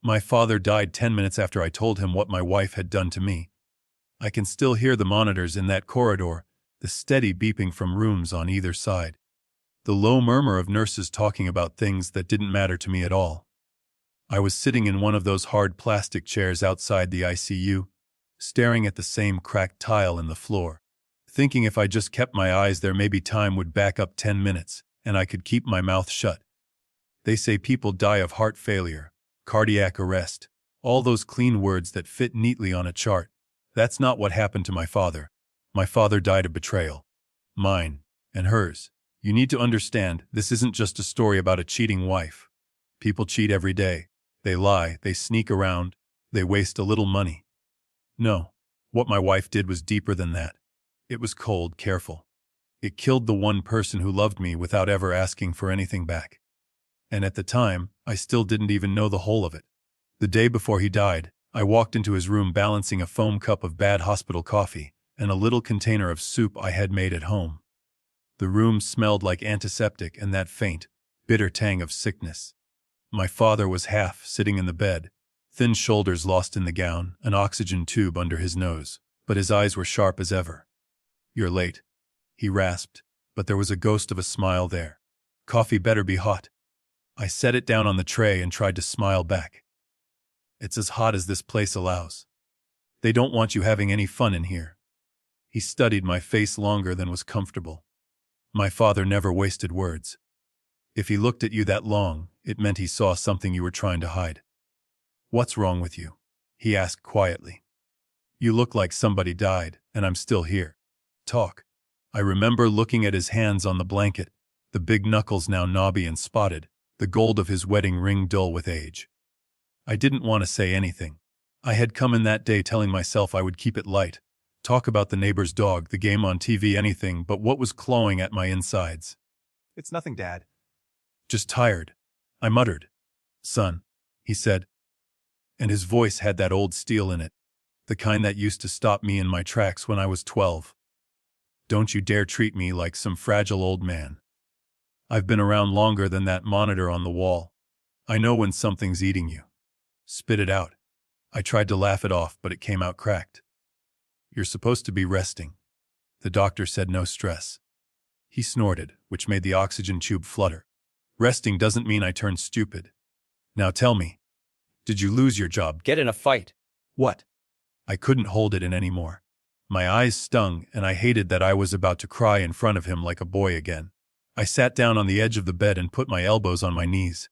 My father died 10 minutes after I told him what my wife had done to me. I can still hear the monitors in that corridor, the steady beeping from rooms on either side. The low murmur of nurses talking about things that didn't matter to me at all. I was sitting in one of those hard plastic chairs outside the ICU, staring at the same cracked tile in the floor, thinking if I just kept my eyes there maybe time would back up 10 minutes, and I could keep my mouth shut. They say people die of heart failure, cardiac arrest, all those clean words that fit neatly on a chart. That's not what happened to my father. My father died of betrayal. Mine. And hers. You need to understand, this isn't just a story about a cheating wife. People cheat every day. They lie, they sneak around, they waste a little money. No, what my wife did was deeper than that. It was cold, careful. It killed the one person who loved me without ever asking for anything back. And at the time, I still didn't even know the whole of it. The day before he died, I walked into his room balancing a foam cup of bad hospital coffee and a little container of soup I had made at home. The room smelled like antiseptic and that faint, bitter tang of sickness. My father was half sitting in the bed, thin shoulders lost in the gown, an oxygen tube under his nose, but his eyes were sharp as ever. "You're late," he rasped, but there was a ghost of a smile there. "Coffee better be hot." I set it down on the tray and tried to smile back. "It's as hot as this place allows. They don't want you having any fun in here." He studied my face longer than was comfortable. My father never wasted words. If he looked at you that long, it meant he saw something you were trying to hide. "What's wrong with you?" he asked quietly. "You look like somebody died, and I'm still here. Talk." I remember looking at his hands on the blanket, the big knuckles now knobby and spotted, the gold of his wedding ring dull with age. I didn't want to say anything. I had come in that day telling myself I would keep it light, talk about the neighbor's dog, the game on TV, anything but what was clawing at my insides. "It's nothing, Dad." "Just tired," I muttered. "Son," he said. And his voice had that old steel in it, the kind that used to stop me in my tracks when I was 12. "Don't you dare treat me like some fragile old man. I've been around longer than that monitor on the wall. I know when something's eating you. Spit it out." I tried to laugh it off, but it came out cracked. "You're supposed to be resting. The doctor said no stress." He snorted, which made the oxygen tube flutter. "Resting doesn't mean I turned stupid. Now tell me, did you lose your job? Get in a fight. What?" I couldn't hold it in anymore. My eyes stung, and I hated that I was about to cry in front of him like a boy again. I sat down on the edge of the bed and put my elbows on my knees.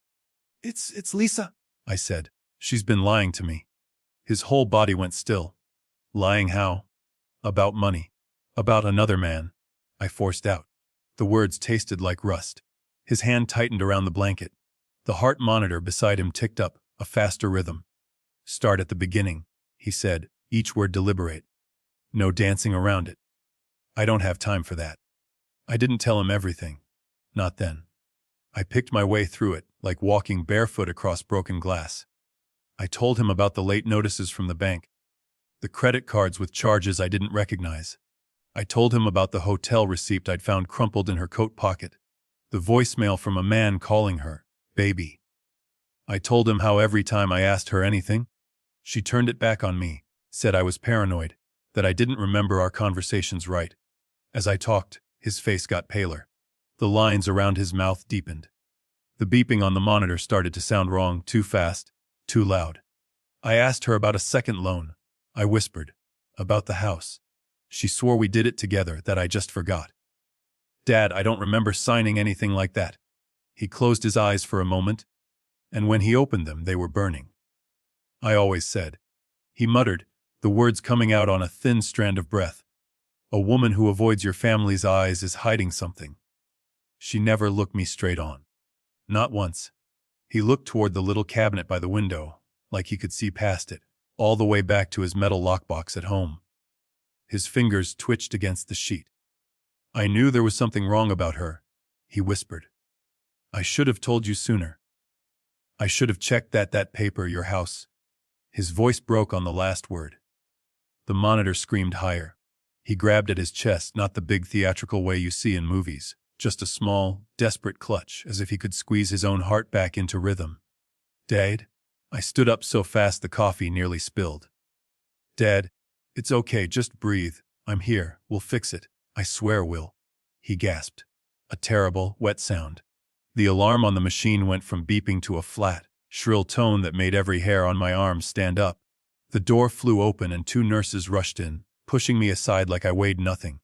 It's Lisa," I said. "She's been lying to me." His whole body went still. "Lying how?" "About money. About another man," I forced out. The words tasted like rust. His hand tightened around the blanket. The heart monitor beside him ticked up, a faster rhythm. "Start at the beginning," he said, each word deliberate. "No dancing around it. I don't have time for that." I didn't tell him everything. Not then. I picked my way through it, like walking barefoot across broken glass. I told him about the late notices from the bank, the credit cards with charges I didn't recognize. I told him about the hotel receipt I'd found crumpled in her coat pocket, the voicemail from a man calling her baby. I told him how every time I asked her anything, she turned it back on me, said I was paranoid, that I didn't remember our conversations right. As I talked, his face got paler. The lines around his mouth deepened. The beeping on the monitor started to sound wrong, too fast, too loud. I asked her about a second loan. I whispered. About the house. She swore we did it together, that I just forgot. "Dad, I don't remember signing anything like that." He closed his eyes for a moment, and when he opened them, they were burning. "I always said," he muttered, the words coming out on a thin strand of breath. "A woman who avoids your family's eyes is hiding something." She never looked me straight on. Not once. He looked toward the little cabinet by the window, like he could see past it, all the way back to his metal lockbox at home. His fingers twitched against the sheet. "I knew there was something wrong about her," he whispered. "I should have told you sooner. I should have checked that paper, your house." His voice broke on the last word. The monitor screamed higher. He grabbed at his chest, not the big theatrical way you see in movies, just a small, desperate clutch, as if he could squeeze his own heart back into rhythm. "Dad?" I stood up so fast the coffee nearly spilled. Dad, it's okay, just breathe. I'm here, we'll fix it. I swear we'll. He gasped. A terrible, wet sound. The alarm on the machine went from beeping to a flat, shrill tone that made every hair on my arm stand up. The door flew open and 2 nurses rushed in, pushing me aside like I weighed nothing.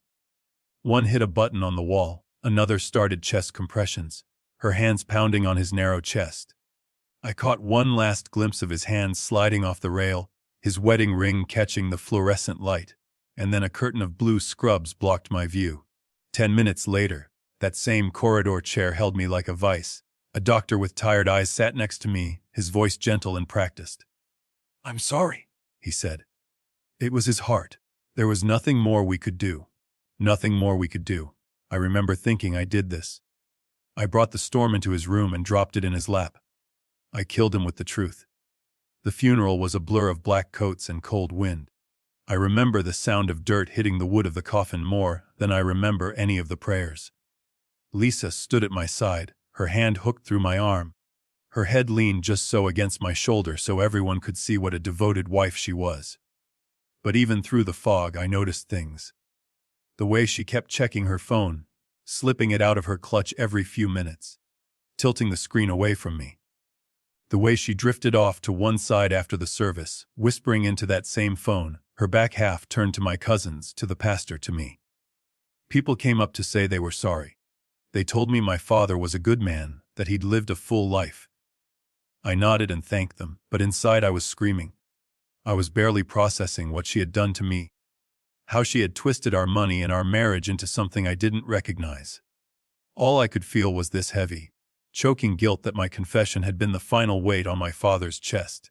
One hit a button on the wall, another started chest compressions, her hands pounding on his narrow chest. I caught one last glimpse of his hands sliding off the rail, his wedding ring catching the fluorescent light, and then a curtain of blue scrubs blocked my view. 10 minutes later, that same corridor chair held me like a vice. A doctor with tired eyes sat next to me, his voice gentle and practiced. "I'm sorry," he said. It was his heart. There was nothing more we could do. Nothing more we could do. I remember thinking I did this. I brought the storm into his room and dropped it in his lap. I killed him with the truth. The funeral was a blur of black coats and cold wind. I remember the sound of dirt hitting the wood of the coffin more than I remember any of the prayers. Lisa stood at my side, her hand hooked through my arm. Her head leaned just so against my shoulder so everyone could see what a devoted wife she was. But even through the fog I noticed things. The way she kept checking her phone, slipping it out of her clutch every few minutes, tilting the screen away from me. The way she drifted off to one side after the service, whispering into that same phone, her back half turned to my cousins, to the pastor, to me. People came up to say they were sorry. They told me my father was a good man, that he'd lived a full life. I nodded and thanked them, but inside I was screaming. I was barely processing what she had done to me. How she had twisted our money and our marriage into something I didn't recognize. All I could feel was this heavy, choking guilt that my confession had been the final weight on my father's chest.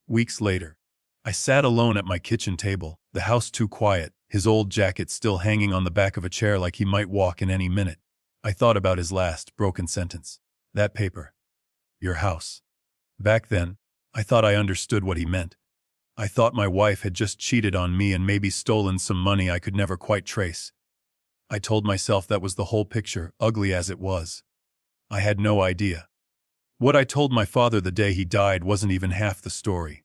Weeks later, I sat alone at my kitchen table, the house too quiet, his old jacket still hanging on the back of a chair like he might walk in any minute. I thought about his last broken sentence. That paper. Your house. Back then, I thought I understood what he meant. I thought my wife had just cheated on me and maybe stolen some money I could never quite trace. I told myself that was the whole picture, ugly as it was. I had no idea. What I told my father the day he died wasn't even half the story.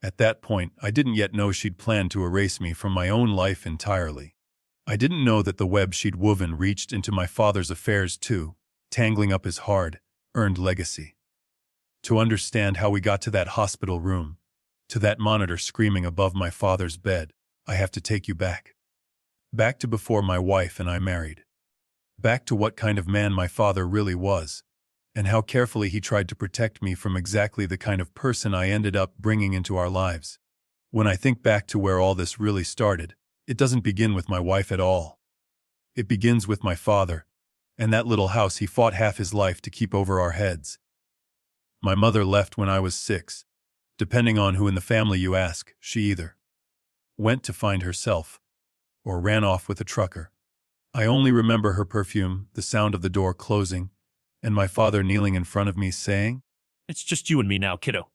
At that point, I didn't yet know she'd planned to erase me from my own life entirely. I didn't know that the web she'd woven reached into my father's affairs too, tangling up his hard-earned legacy. To understand how we got to that hospital room, to that monitor screaming above my father's bed, I have to take you back. Back to before my wife and I married. Back to what kind of man my father really was, and how carefully he tried to protect me from exactly the kind of person I ended up bringing into our lives. When I think back to where all this really started, it doesn't begin with my wife at all. It begins with my father, and that little house he fought half his life to keep over our heads. My mother left when I was 6. Depending on who in the family you ask, she either went to find herself or ran off with a trucker. I only remember her perfume, the sound of the door closing, and my father kneeling in front of me saying, "It's just you and me now, kiddo."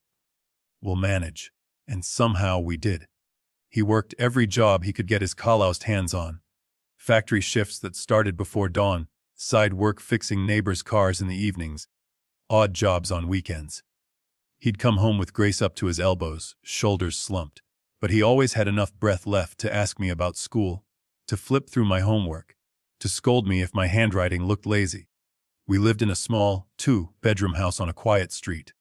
"We'll manage." And somehow we did. He worked every job he could get his calloused hands on. Factory shifts that started before dawn, side work fixing neighbors' cars in the evenings, odd jobs on weekends. He'd come home with Grace up to his elbows, shoulders slumped, but he always had enough breath left to ask me about school, to flip through my homework, to scold me if my handwriting looked lazy. We lived in a small, 2-bedroom house on a quiet street,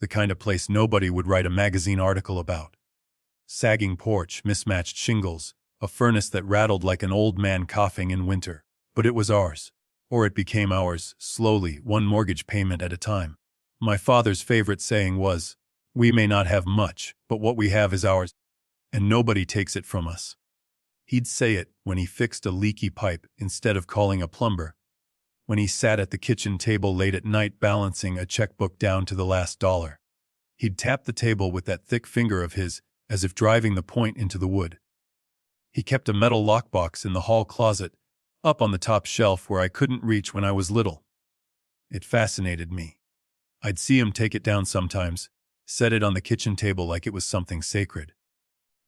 the kind of place nobody would write a magazine article about. Sagging porch, mismatched shingles, a furnace that rattled like an old man coughing in winter. But it was ours. Or it became ours, slowly, one mortgage payment at a time. My father's favorite saying was, "We may not have much, but what we have is ours, and nobody takes it from us." He'd say it when he fixed a leaky pipe instead of calling a plumber, when he sat at the kitchen table late at night balancing a checkbook down to the last dollar. He'd tap the table with that thick finger of his, as if driving the point into the wood. He kept a metal lockbox in the hall closet, up on the top shelf where I couldn't reach when I was little. It fascinated me. I'd see him take it down sometimes, set it on the kitchen table like it was something sacred.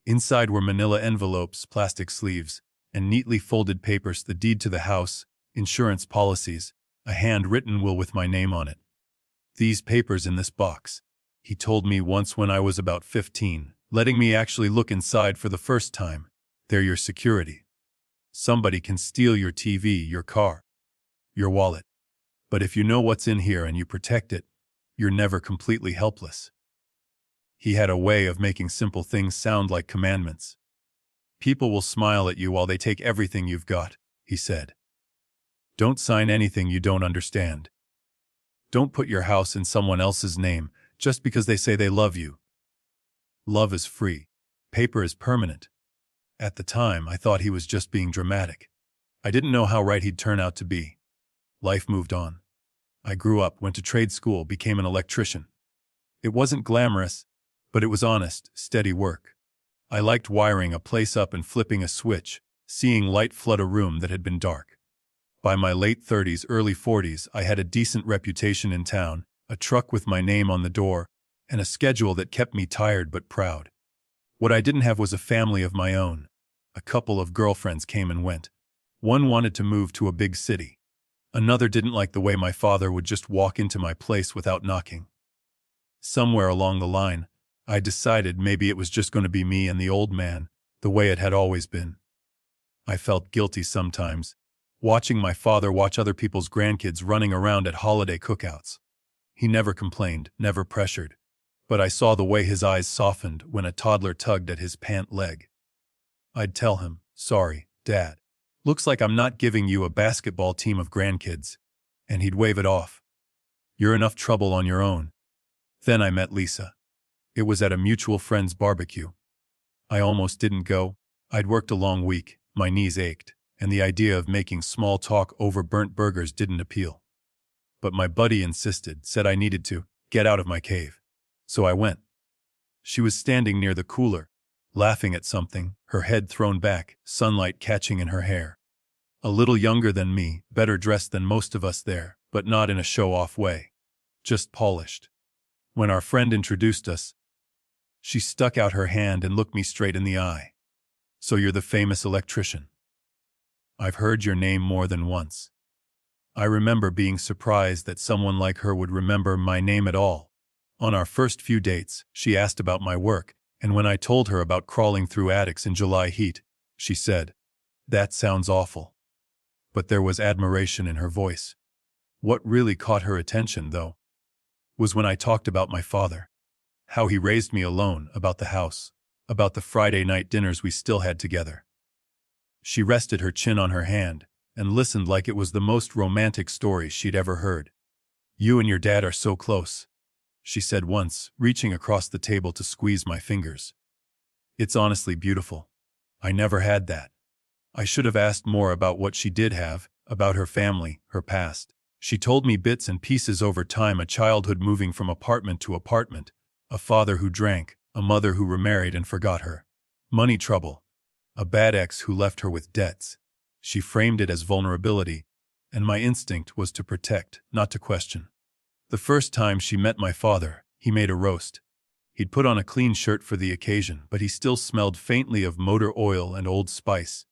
Inside were manila envelopes, plastic sleeves, and neatly folded papers, the deed to the house, insurance policies, a handwritten will with my name on it. These papers in this box. He told me once when I was about 15, letting me actually look inside for the first time. They're your security. Somebody can steal your TV, your car, your wallet. But if you know what's in here and you protect it, you're never completely helpless. He had a way of making simple things sound like commandments. People will smile at you while they take everything you've got, he said. Don't sign anything you don't understand. Don't put your house in someone else's name just because they say they love you. Love is free. Paper is permanent. At the time, I thought he was just being dramatic. I didn't know how right he'd turn out to be. Life moved on. I grew up, went to trade school, became an electrician. It wasn't glamorous, but it was honest, steady work. I liked wiring a place up and flipping a switch, seeing light flood a room that had been dark. By my late 30s, early 40s, I had a decent reputation in town, a truck with my name on the door, and a schedule that kept me tired but proud. What I didn't have was a family of my own. A couple of girlfriends came and went. One wanted to move to a big city. Another didn't like the way my father would just walk into my place without knocking. Somewhere along the line, I decided maybe it was just going to be me and the old man, the way it had always been. I felt guilty sometimes, watching my father watch other people's grandkids running around at holiday cookouts. He never complained, never pressured, but I saw the way his eyes softened when a toddler tugged at his pant leg. I'd tell him, "Sorry, Dad. Looks like I'm not giving you a basketball team of grandkids," and he'd wave it off. "You're enough trouble on your own." Then I met Lisa. It was at a mutual friend's barbecue. I almost didn't go. I'd worked a long week, my knees ached, and the idea of making small talk over burnt burgers didn't appeal. But my buddy insisted, said I needed to get out of my cave. So I went. She was standing near the cooler, laughing at something, her head thrown back, sunlight catching in her hair. A little younger than me, better dressed than most of us there, but not in a show-off way. Just polished. When our friend introduced us, she stuck out her hand and looked me straight in the eye. "So you're the famous electrician. I've heard your name more than once." I remember being surprised that someone like her would remember my name at all. On our first few dates, she asked about my work, and when I told her about crawling through attics in July heat, she said, "That sounds awful." But there was admiration in her voice. What really caught her attention, though, was when I talked about my father. How he raised me alone, about the house, about the Friday night dinners we still had together. She rested her chin on her hand and listened like it was the most romantic story she'd ever heard. "You and your dad are so close," she said once, reaching across the table to squeeze my fingers. "It's honestly beautiful. I never had that." I should have asked more about what she did have, about her family, her past. She told me bits and pieces over time: a childhood moving from apartment to apartment, a father who drank, a mother who remarried and forgot her, money trouble, a bad ex who left her with debts. She framed it as vulnerability, and my instinct was to protect, not to question. The first time she met my father, he made a roast. He'd put on a clean shirt for the occasion, but he still smelled faintly of motor oil and Old Spice.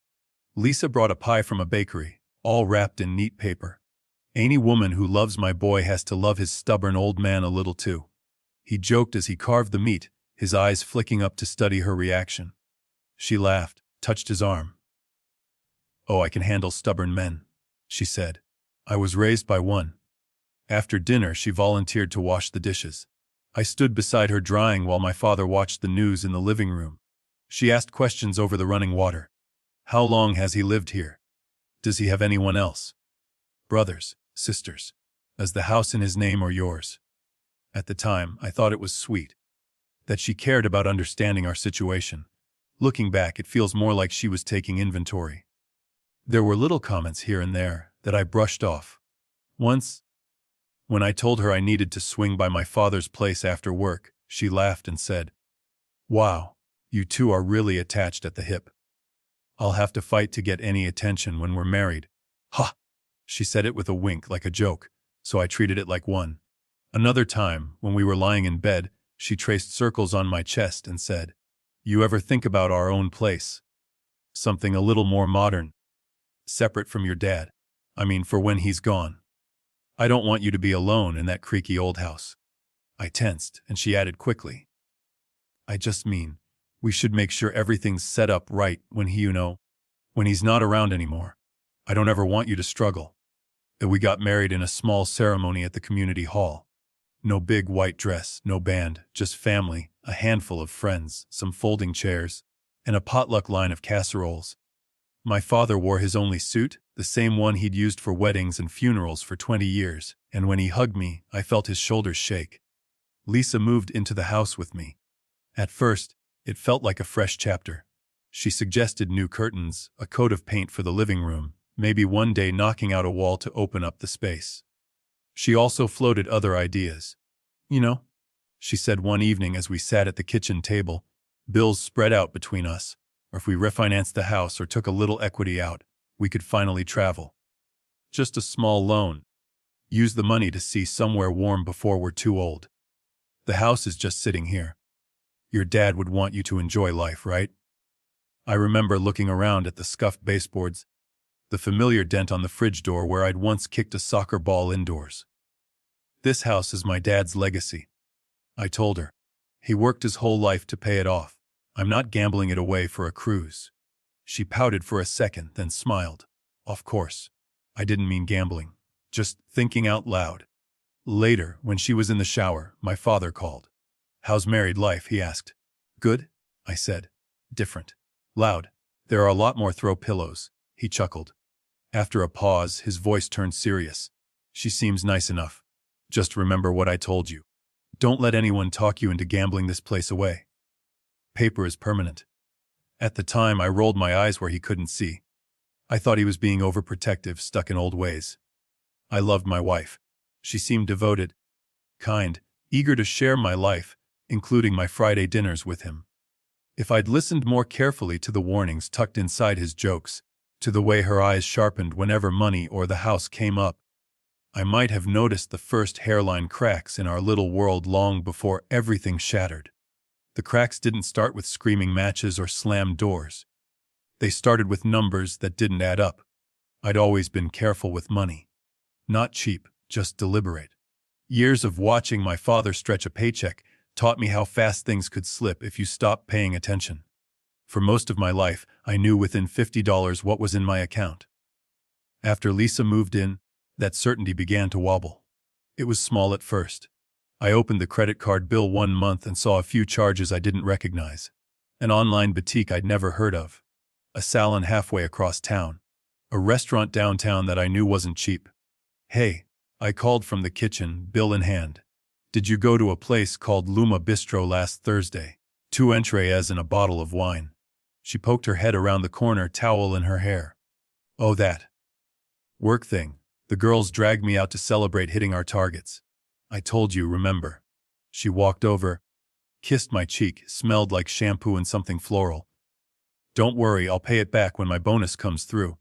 Lisa brought a pie from a bakery, all wrapped in neat paper. "Any woman who loves my boy has to love his stubborn old man a little too," he joked as he carved the meat, his eyes flicking up to study her reaction. She laughed, touched his arm. "Oh, I can handle stubborn men," she said. "I was raised by one." After dinner, she volunteered to wash the dishes. I stood beside her drying while my father watched the news in the living room. She asked questions over the running water. "How long has he lived here? Does he have anyone else? Brothers, sisters? Is the house in his name or yours?" At the time, I thought it was sweet that she cared about understanding our situation. Looking back, it feels more like she was taking inventory. There were little comments here and there that I brushed off. Once, when I told her I needed to swing by my father's place after work, she laughed and said, "Wow, you two are really attached at the hip. I'll have to fight to get any attention when we're married." "Ha!" She said it with a wink, like a joke, so I treated it like one. Another time, when we were lying in bed, she traced circles on my chest and said, "You ever think about our own place? Something a little more modern, separate from your dad. I mean, for when he's gone. I don't want you to be alone in that creaky old house." I tensed, and she added quickly, I just mean, we should make sure everything's set up right when when he's not around anymore. I don't ever want you to struggle. We got married in a small ceremony at the community hall. No big white dress, no band, just family, a handful of friends, some folding chairs, and a potluck line of casseroles. My father wore his only suit, the same one he'd used for weddings and funerals for 20 years, and when he hugged me, I felt his shoulders shake. Lisa moved into the house with me. At first, it felt like a fresh chapter. She suggested new curtains, a coat of paint for the living room, maybe one day knocking out a wall to open up the space. She also floated other ideas. She said one evening as we sat at the kitchen table, bills spread out between us, or if we refinanced the house or took a little equity out, we could finally travel. Just a small loan. Use the money to see somewhere warm before we're too old. The house is just sitting here. Your dad would want you to enjoy life, right? I remember looking around at the scuffed baseboards, the familiar dent on the fridge door where I'd once kicked a soccer ball indoors. This house is my dad's legacy, I told her. He worked his whole life to pay it off. I'm not gambling it away for a cruise. She pouted for a second, then smiled. Of course. I didn't mean gambling. Just thinking out loud. Later, when she was in the shower, my father called. How's married life? He asked. Good, I said. Different. Loud. There are a lot more throw pillows. He chuckled. After a pause, his voice turned serious. She seems nice enough. Just remember what I told you. Don't let anyone talk you into gambling this place away. Paper is permanent. At the time, I rolled my eyes where he couldn't see. I thought he was being overprotective, stuck in old ways. I loved my wife. She seemed devoted, kind, eager to share my life, including my Friday dinners with him. If I'd listened more carefully to the warnings tucked inside his jokes, to the way her eyes sharpened whenever money or the house came up, I might have noticed the first hairline cracks in our little world long before everything shattered. The cracks didn't start with screaming matches or slammed doors. They started with numbers that didn't add up. I'd always been careful with money. Not cheap, just deliberate. Years of watching my father stretch a paycheck taught me how fast things could slip if you stopped paying attention. For most of my life, I knew within $50 what was in my account. After Lisa moved in, that certainty began to wobble. It was small at first. I opened the credit card bill one month and saw a few charges I didn't recognize. An online boutique I'd never heard of. A salon halfway across town. A restaurant downtown that I knew wasn't cheap. Hey, I called from the kitchen, bill in hand. Did you go to a place called Luma Bistro last Thursday? 2 entrees and a bottle of wine. She poked her head around the corner, towel in her hair. Oh, that work thing. The girls dragged me out to celebrate hitting our targets. I told you, remember. She walked over, kissed my cheek, smelled like shampoo and something floral. Don't worry, I'll pay it back when my bonus comes through.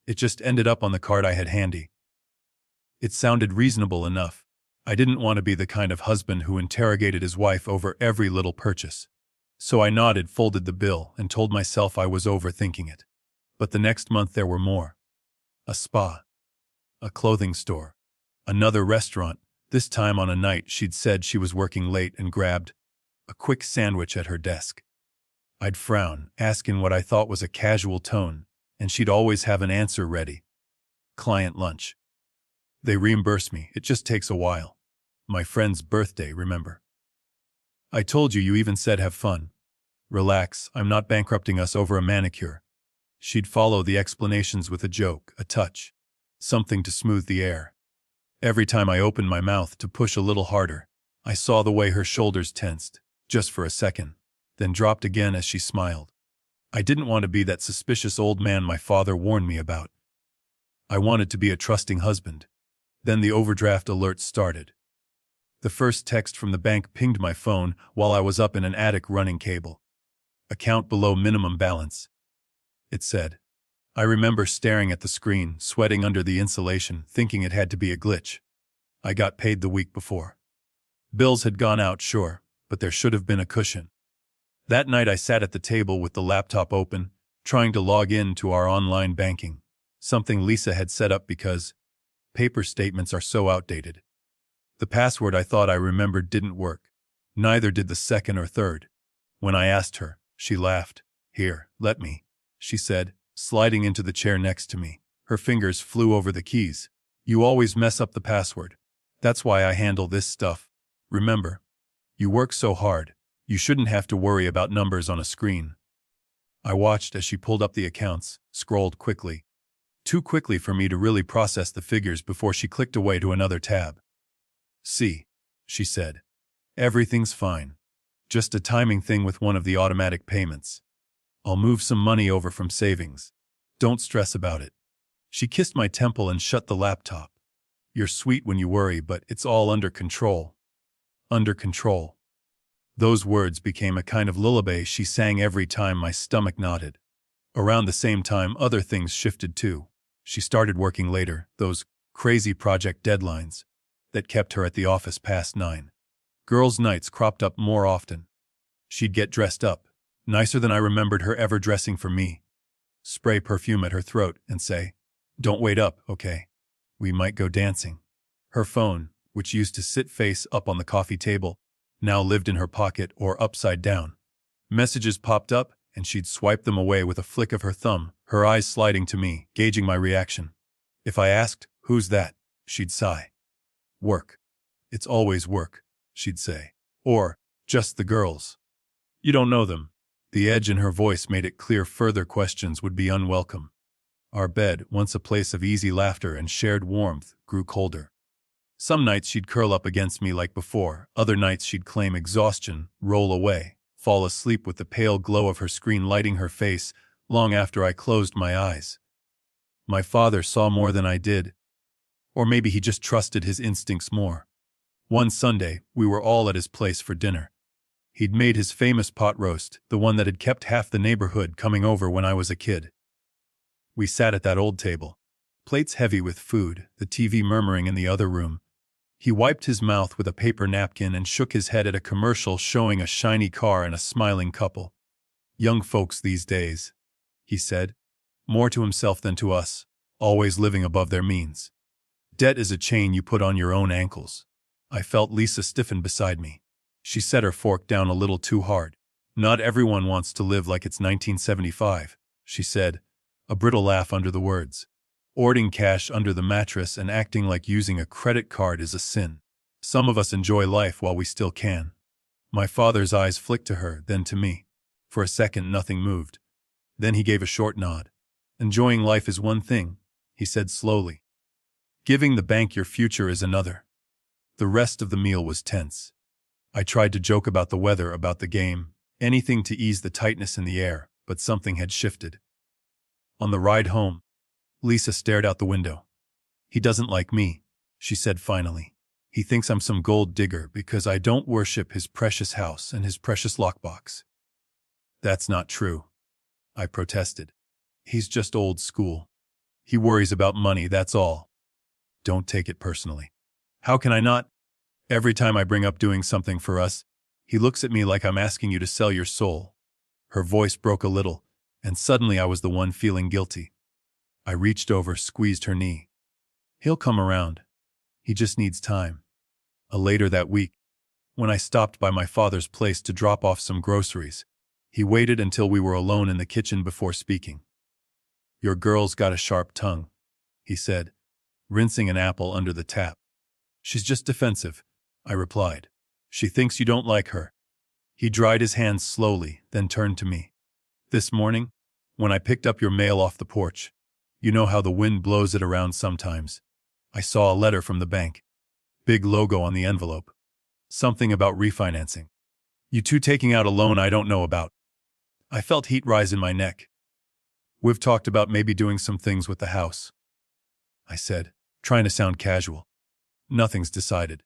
It just ended up on the card I had handy. It sounded reasonable enough. I didn't want to be the kind of husband who interrogated his wife over every little purchase. So I nodded, folded the bill, and told myself I was overthinking it. But the next month there were more. A spa. A clothing store. Another restaurant, this time on a night she'd said she was working late and grabbed a quick sandwich at her desk. I'd frown, ask in what I thought was a casual tone, and she'd always have an answer ready. Client lunch. They reimburse me, it just takes a while. My friend's birthday, remember? I told you, you even said have fun. Relax, I'm not bankrupting us over a manicure. She'd follow the explanations with a joke, a touch. Something to smooth the air. Every time I opened my mouth to push a little harder, I saw the way her shoulders tensed, just for a second, then dropped again as she smiled. I didn't want to be that suspicious old man my father warned me about. I wanted to be a trusting husband. Then the overdraft alert started. The first text from the bank pinged my phone while I was up in an attic running cable. Account below minimum balance. It said. I remember staring at the screen, sweating under the insulation, thinking it had to be a glitch. I got paid the week before. Bills had gone out, sure, but there should have been a cushion. That night I sat at the table with the laptop open, trying to log in to our online banking, something Lisa had set up because paper statements are so outdated. The password I thought I remembered didn't work. Neither did the second or third. When I asked her, she laughed. "Here, let me," she said, sliding into the chair next to me. Her fingers flew over the keys. "You always mess up the password. That's why I handle this stuff. Remember, you work so hard, you shouldn't have to worry about numbers on a screen." I watched as she pulled up the accounts, scrolled quickly. Too quickly for me to really process the figures before she clicked away to another tab. "See," she said. "Everything's fine. Just a timing thing with one of the automatic payments. I'll move some money over from savings. Don't stress about it." She kissed my temple and shut the laptop. "You're sweet when you worry, but it's all under control." Under control. Those words became a kind of lullaby she sang every time my stomach knotted. Around the same time, other things shifted too. She started working later, those crazy project deadlines that kept her at the office past 9. Girls' nights cropped up more often. She'd get dressed up, nicer than I remembered her ever dressing for me, spray perfume at her throat, and say, "Don't wait up, okay? We might go dancing." Her phone, which used to sit face up on the coffee table, now lived in her pocket or upside down. Messages popped up, and she'd swipe them away with a flick of her thumb, her eyes sliding to me, gauging my reaction. If I asked, "Who's that?" she'd sigh. "Work. It's always work," she'd say. Or, "Just the girls. You don't know them." The edge in her voice made it clear further questions would be unwelcome. Our bed, once a place of easy laughter and shared warmth, grew colder. Some nights she'd curl up against me like before, other nights she'd claim exhaustion, roll away, fall asleep with the pale glow of her screen lighting her face long after I closed my eyes. My father saw more than I did. Or maybe he just trusted his instincts more. One Sunday, we were all at his place for dinner. He'd made his famous pot roast, the one that had kept half the neighborhood coming over when I was a kid. We sat at that old table, plates heavy with food, the TV murmuring in the other room. He wiped his mouth with a paper napkin and shook his head at a commercial showing a shiny car and a smiling couple. "Young folks these days," he said, more to himself than to us, always living above their means. "Debt is a chain you put on your own ankles." I felt Lisa stiffen beside me. She set her fork down a little too hard. "Not everyone wants to live like it's 1975, she said, a brittle laugh under the words. "Hoarding cash under the mattress and acting like using a credit card is a sin. Some of us enjoy life while we still can." My father's eyes flicked to her, then to me. For a second nothing moved. Then he gave a short nod. "Enjoying life is one thing," he said slowly. "Giving the bank your future is another." The rest of the meal was tense. I tried to joke about the weather, about the game, anything to ease the tightness in the air, but something had shifted. On the ride home, Lisa stared out the window. "He doesn't like me," she said finally. "He thinks I'm some gold digger because I don't worship his precious house and his precious lockbox." "That's not true," I protested. "He's just old school. He worries about money, that's all." "Don't take it personally." "How can I not? Every time I bring up doing something for us, he looks at me like I'm asking you to sell your soul." Her voice broke a little, and suddenly I was the one feeling guilty. I reached over, squeezed her knee. "He'll come around. He just needs time." Later that week, when I stopped by my father's place to drop off some groceries, he waited until we were alone in the kitchen before speaking. "Your girl's got a sharp tongue," he said, rinsing an apple under the tap. "She's just defensive," I replied. "She thinks you don't like her." He dried his hands slowly, then turned to me. "This morning, when I picked up your mail off the porch, you know how the wind blows it around sometimes, I saw a letter from the bank. Big logo on the envelope. Something about refinancing. You two taking out a loan I don't know about." I felt heat rise in my neck. "We've talked about maybe doing some things with the house," I said, trying to sound casual. "Nothing's decided.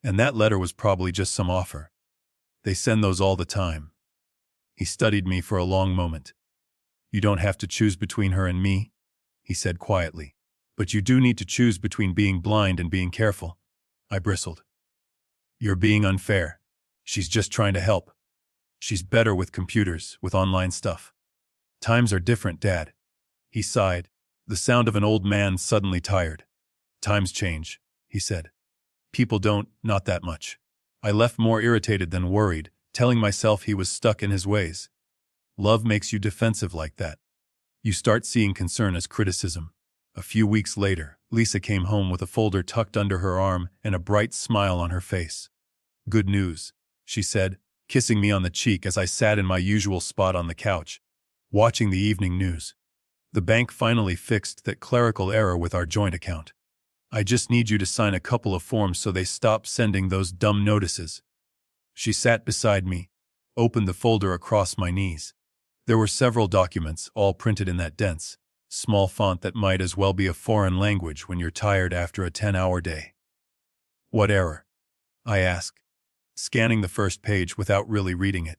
And that letter was probably just some offer. They send those all the time." He studied me for a long moment. "You don't have to choose between her and me," he said quietly. "But you do need to choose between being blind and being careful." I bristled. "You're being unfair. She's just trying to help. She's better with computers, with online stuff." "Times are different, Dad." He sighed, the sound of an old man suddenly tired. "Times change," he said. People don't, not that much. I left more irritated than worried, telling myself he was stuck in his ways. Love makes you defensive like that. You start seeing concern as criticism. A few weeks later, Lisa came home with a folder tucked under her arm and a bright smile on her face. "Good news," she said, kissing me on the cheek as I sat in my usual spot on the couch, watching the evening news. "The bank finally fixed that clerical error with our joint account. I just need you to sign a couple of forms so they stop sending those dumb notices." She sat beside me, opened the folder across my knees. There were several documents, all printed in that dense, small font that might as well be a foreign language when you're tired after a 10-hour day. "What error?" I asked, scanning the first page without really reading it.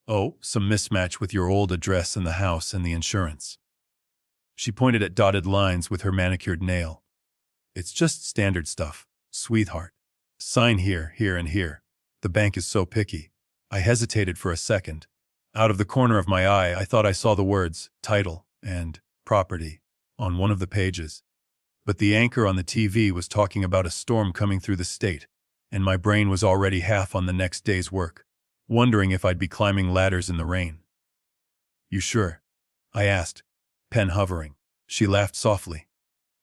"Oh, some mismatch with your old address and the house and the insurance." She pointed at dotted lines with her manicured nail. "It's just standard stuff, sweetheart. Sign here, here, and here. The bank is so picky." I hesitated for a second. Out of the corner of my eye, I thought I saw the words title and property on one of the pages. But the anchor on the TV was talking about a storm coming through the state, and my brain was already half on the next day's work, wondering if I'd be climbing ladders in the rain. "You sure?" I asked, pen hovering. She laughed softly.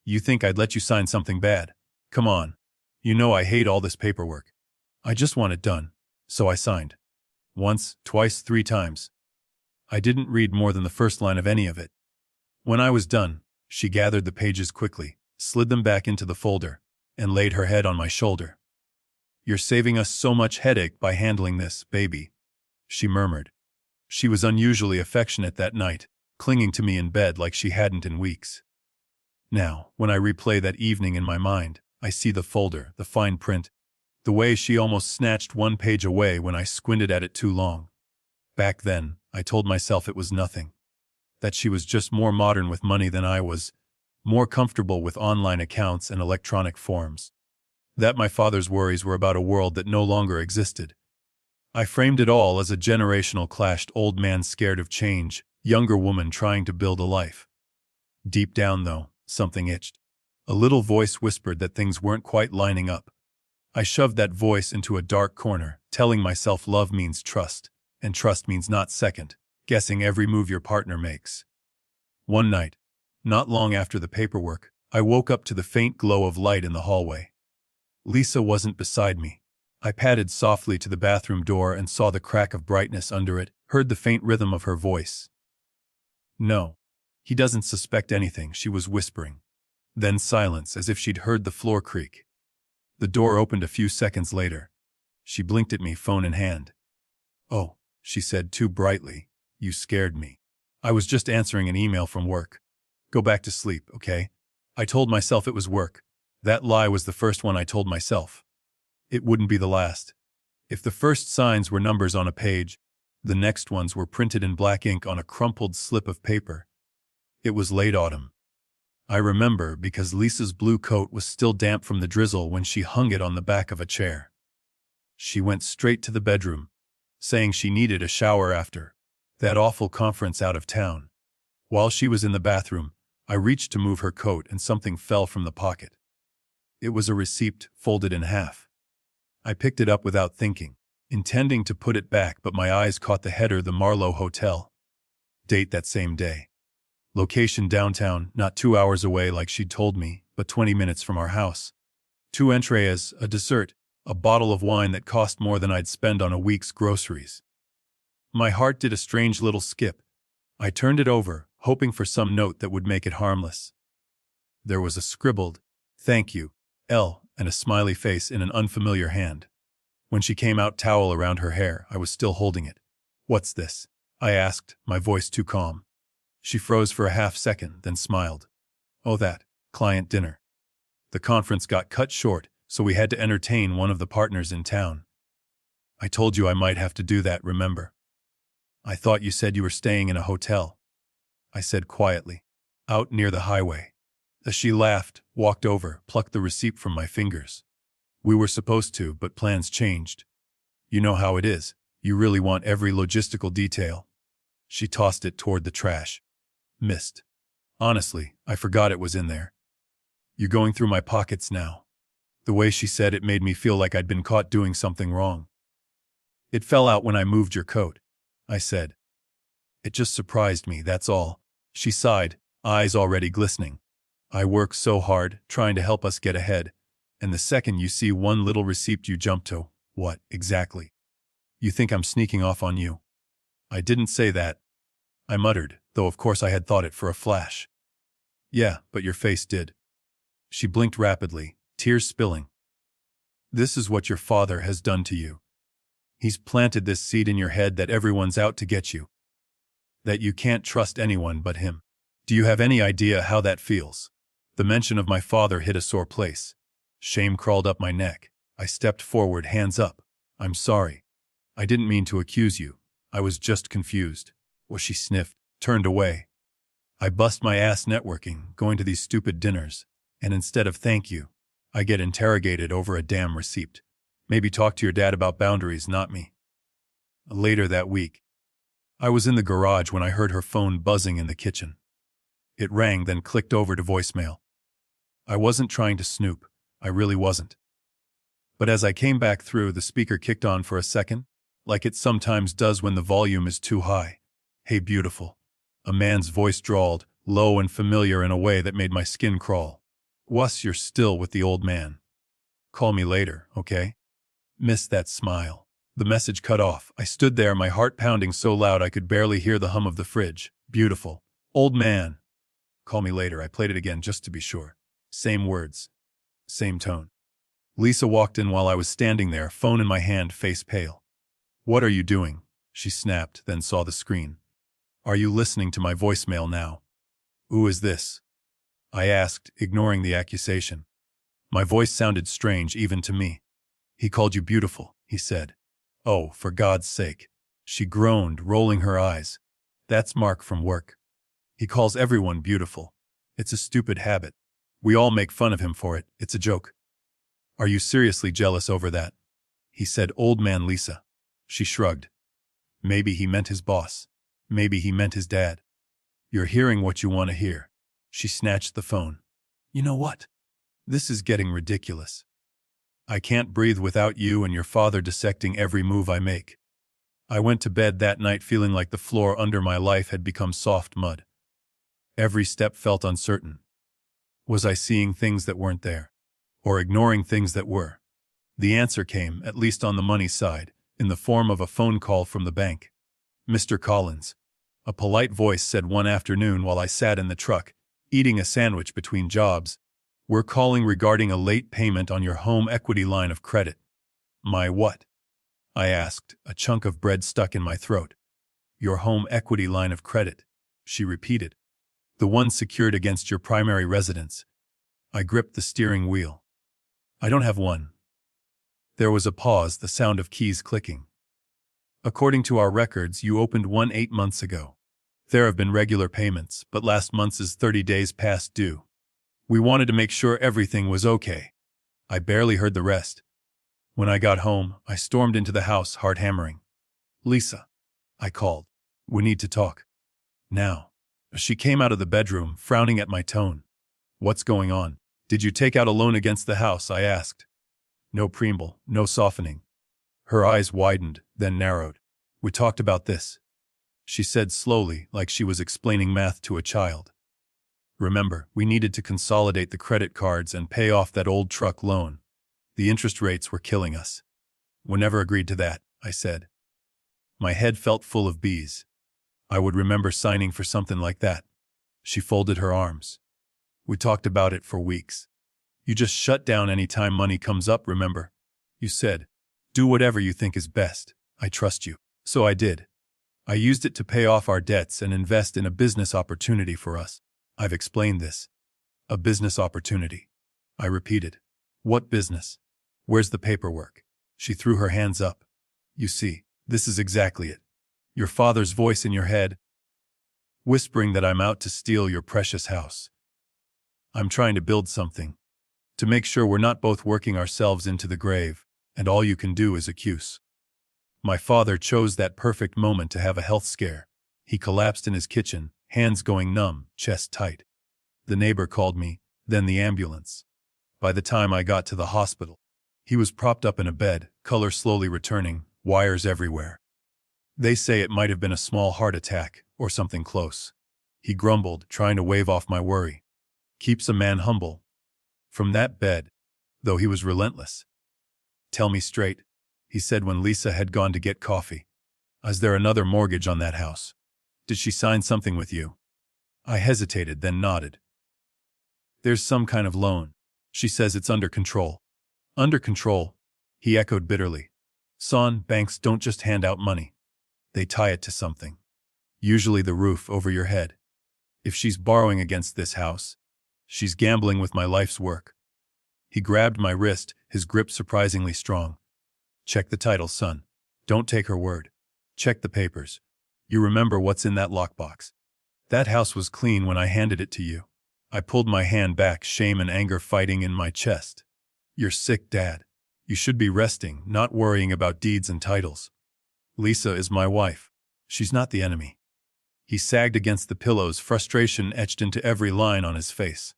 "You think I'd let you sign something bad? Come on. You know I hate all this paperwork. I just want it done." So I signed. Once, twice, 3 times. I didn't read more than the first line of any of it. When I was done, she gathered the pages quickly, slid them back into the folder, and laid her head on my shoulder. "You're saving us so much headache by handling this, baby," she murmured. She was unusually affectionate that night, clinging to me in bed like she hadn't in weeks. Now, when I replay that evening in my mind, I see the folder, the fine print, the way she almost snatched one page away when I squinted at it too long. Back then, I told myself it was nothing. That she was just more modern with money than I was, more comfortable with online accounts and electronic forms. That my father's worries were about a world that no longer existed. I framed it all as a generational clashed old man scared of change, younger woman trying to build a life. Deep down, though, something itched. A little voice whispered that things weren't quite lining up. I shoved that voice into a dark corner, telling myself love means trust, and trust means not second, guessing every move your partner makes. One night, not long after the paperwork, I woke up to the faint glow of light in the hallway. Lisa wasn't beside me. I padded softly to the bathroom door and saw the crack of brightness under it, heard the faint rhythm of her voice. "No, he doesn't suspect anything," she was whispering. Then silence, as if she'd heard the floor creak. The door opened a few seconds later. She blinked at me, phone in hand. "Oh," she said too brightly, "you scared me. I was just answering an email from work. Go back to sleep, okay?" I told myself it was work. That lie was the first one I told myself. It wouldn't be the last. If the first signs were numbers on a page, the next ones were printed in black ink on a crumpled slip of paper. It was late autumn. I remember because Lisa's blue coat was still damp from the drizzle when she hung it on the back of a chair. She went straight to the bedroom, saying she needed a shower after that awful conference out of town. While she was in the bathroom, I reached to move her coat and something fell from the pocket. It was a receipt folded in half. I picked it up without thinking, intending to put it back, but my eyes caught the header, the Marlowe Hotel. Date that same day. Location downtown, not 2 hours away like she'd told me, but 20 minutes from our house. 2 entrees, a dessert, a bottle of wine that cost more than I'd spend on a week's groceries. My heart did a strange little skip. I turned it over, hoping for some note that would make it harmless. There was a scribbled, "Thank you, L," and a smiley face in an unfamiliar hand. When she came out, towel around her hair, I was still holding it. "What's this?" I asked, my voice too calm. She froze for a half second, then smiled. "Oh, that client dinner. The conference got cut short, so we had to entertain one of the partners in town. I told you I might have to do that, remember?" "I thought you said you were staying in a hotel," I said quietly. "Out near the highway." As she laughed, walked over, plucked the receipt from my fingers. "We were supposed to, but plans changed. You know how it is. You really want every logistical detail." She tossed it toward the trash. "Missed. Honestly, I forgot it was in there. You going through my pockets now?" The way she said it made me feel like I'd been caught doing something wrong. It fell out when I moved your coat, I said. It just surprised me, that's all. She sighed, eyes already glistening. I work so hard, trying to help us get ahead, and the second you see one little receipt you jump to, what, exactly? You think I'm sneaking off on you? I didn't say that, I muttered, though of course I had thought it for a flash. Yeah, but your face did. She blinked rapidly, tears spilling. This is what your father has done to you. He's planted this seed in your head that everyone's out to get you. That you can't trust anyone but him. Do you have any idea how that feels? The mention of my father hit a sore place. Shame crawled up my neck. I stepped forward, hands up. I'm sorry. I didn't mean to accuse you. I was just confused. She sniffed, turned away. I bust my ass networking, going to these stupid dinners, and instead of thank you, I get interrogated over a damn receipt. Maybe talk to your dad about boundaries, not me. Later that week, I was in the garage when I heard her phone buzzing in the kitchen. It rang, then clicked over to voicemail. I wasn't trying to snoop, I really wasn't. But as I came back through, the speaker kicked on for a second, like it sometimes does when the volume is too high. Hey, beautiful. A man's voice drawled, low and familiar in a way that made my skin crawl. Wuss, you're still with the old man. Call me later, okay? Missed that smile. The message cut off. I stood there, my heart pounding so loud I could barely hear the hum of the fridge. Beautiful. Old man. Call me later. I played it again just to be sure. Same words. Same tone. Lisa walked in while I was standing there, phone in my hand, face pale. What are you doing? She snapped, then saw the screen. Are you listening to my voicemail now? Who is this? I asked, ignoring the accusation. My voice sounded strange even to me. He called you beautiful, he said. Oh, for God's sake. She groaned, rolling her eyes. That's Mark from work. He calls everyone beautiful. It's a stupid habit. We all make fun of him for it. It's a joke. Are you seriously jealous over that? He said, old man Lisa. She shrugged. Maybe he meant his boss. Maybe he meant his dad. You're hearing what you want to hear. She snatched the phone. You know what? This is getting ridiculous. I can't breathe without you and your father dissecting every move I make. I went to bed that night feeling like the floor under my life had become soft mud. Every step felt uncertain. Was I seeing things that weren't there? Or ignoring things that were? The answer came, at least on the money side, in the form of a phone call from the bank. Mr. Collins. A polite voice said one afternoon while I sat in the truck, eating a sandwich between jobs. We're calling regarding a late payment on your home equity line of credit. My what? I asked, a chunk of bread stuck in my throat. Your home equity line of credit, she repeated. The one secured against your primary residence. I gripped the steering wheel. I don't have one. There was a pause, the sound of keys clicking. According to our records, you opened one 8 months ago. There have been regular payments, but last month's is 30 days past due. We wanted to make sure everything was okay. I barely heard the rest. When I got home, I stormed into the house, heart hammering. Lisa, I called. We need to talk. Now. She came out of the bedroom, frowning at my tone. What's going on? Did you take out a loan against the house? I asked. No preamble, no softening. Her eyes widened, then narrowed. We talked about this. She said slowly, like she was explaining math to a child. Remember, we needed to consolidate the credit cards and pay off that old truck loan. The interest rates were killing us. We never agreed to that, I said. My head felt full of bees. I would remember signing for something like that. She folded her arms. We talked about it for weeks. You just shut down any time money comes up, remember? You said, do whatever you think is best. I trust you. So I did. I used it to pay off our debts and invest in a business opportunity for us. I've explained this. A business opportunity. I repeated. What business? Where's the paperwork? She threw her hands up. You see, this is exactly it. Your father's voice in your head, whispering that I'm out to steal your precious house. I'm trying to build something, to make sure we're not both working ourselves into the grave, and all you can do is accuse. My father chose that perfect moment to have a health scare. He collapsed in his kitchen, hands going numb, chest tight. The neighbor called me, then the ambulance. By the time I got to the hospital, he was propped up in a bed, color slowly returning, wires everywhere. They say it might have been a small heart attack or something close. He grumbled, trying to wave off my worry. Keeps a man humble. From that bed, though, he was relentless. Tell me straight, he said when Lisa had gone to get coffee. Is there another mortgage on that house? Did she sign something with you? I hesitated, then nodded. There's some kind of loan. She says it's under control. Under control, he echoed bitterly. Son, banks don't just hand out money. They tie it to something. Usually the roof over your head. If she's borrowing against this house, she's gambling with my life's work. He grabbed my wrist, his grip surprisingly strong. Check the title, son. Don't take her word. Check the papers. You remember what's in that lockbox. That house was clean when I handed it to you. I pulled my hand back, shame and anger fighting in my chest. You're sick, Dad. You should be resting, not worrying about deeds and titles. Lisa is my wife. She's not the enemy. He sagged against the pillows, frustration etched into every line on his face.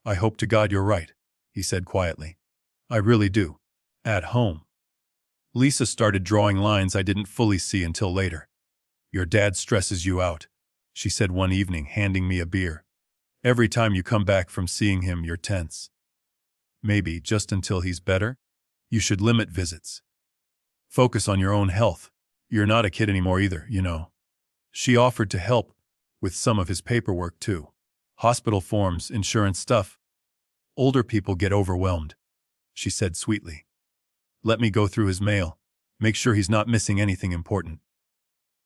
I hope to God you're right, he said quietly. I really do. At home. Lisa started drawing lines I didn't fully see until later. Your dad stresses you out, she said one evening, handing me a beer. Every time you come back from seeing him, you're tense. Maybe just until he's better? You should limit visits. Focus on your own health. You're not a kid anymore either, you know. She offered to help with some of his paperwork too. Hospital forms, insurance stuff. Older people get overwhelmed, she said sweetly. Let me go through his mail. Make sure he's not missing anything important.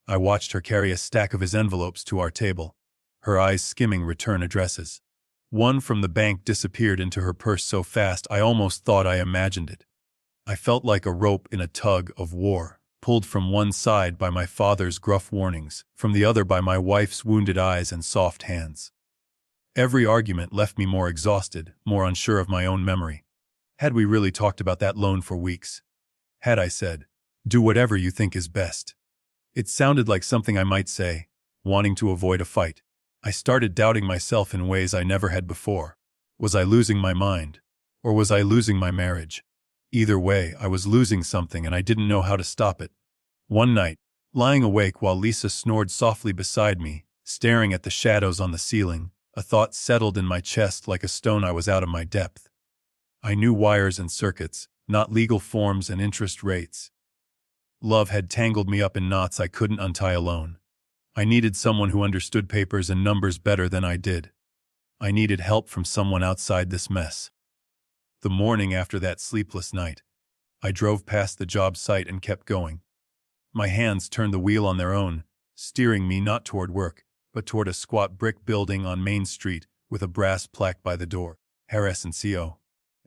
I watched her carry a stack of his envelopes to our table, her eyes skimming return addresses. One from the bank disappeared into her purse so fast I almost thought I imagined it. I felt like a rope in a tug of war, pulled from one side by my father's gruff warnings, from the other by my wife's wounded eyes and soft hands. Every argument left me more exhausted, more unsure of my own memory. Had we really talked about that loan for weeks? Had I said, do whatever you think is best? It sounded like something I might say, wanting to avoid a fight. I started doubting myself in ways I never had before. Was I losing my mind? Or was I losing my marriage? Either way, I was losing something and I didn't know how to stop it. One night, lying awake while Lisa snored softly beside me, staring at the shadows on the ceiling, a thought settled in my chest like a stone. I was out of my depth. I knew wires and circuits, not legal forms and interest rates. Love had tangled me up in knots I couldn't untie alone. I needed someone who understood papers and numbers better than I did. I needed help from someone outside this mess. The morning after that sleepless night, I drove past the job site and kept going. My hands turned the wheel on their own, steering me not toward work, but toward a squat brick building on Main Street with a brass plaque by the door, Harris & Co.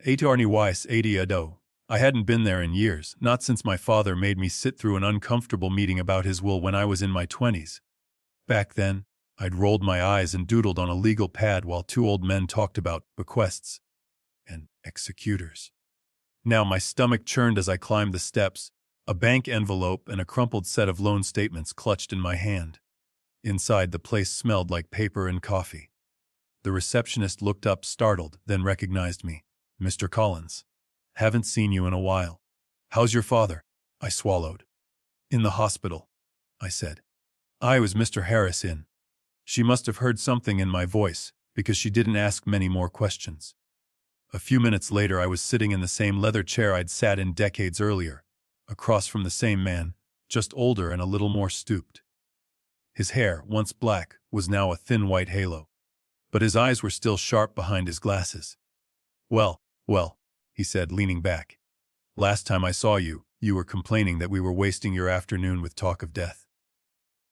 Attorney Weiss 80 Ado. I hadn't been there in years, not since my father made me sit through an uncomfortable meeting about his will when I was in my 20s. Back then, I'd rolled my eyes and doodled on a legal pad while two old men talked about bequests and executors. Now my stomach churned as I climbed the steps, a bank envelope and a crumpled set of loan statements clutched in my hand. Inside, the place smelled like paper and coffee. The receptionist looked up startled, then recognized me. Mr. Collins. Haven't seen you in a while. How's your father? I swallowed. In the hospital, I said. I was Mr. Harris in. She must have heard something in my voice, because she didn't ask many more questions. A few minutes later I was sitting in the same leather chair I'd sat in decades earlier, across from the same man, just older and a little more stooped. His hair, once black, was now a thin white halo, but his eyes were still sharp behind his glasses. Well, he said, leaning back. Last time I saw you, you were complaining that we were wasting your afternoon with talk of death.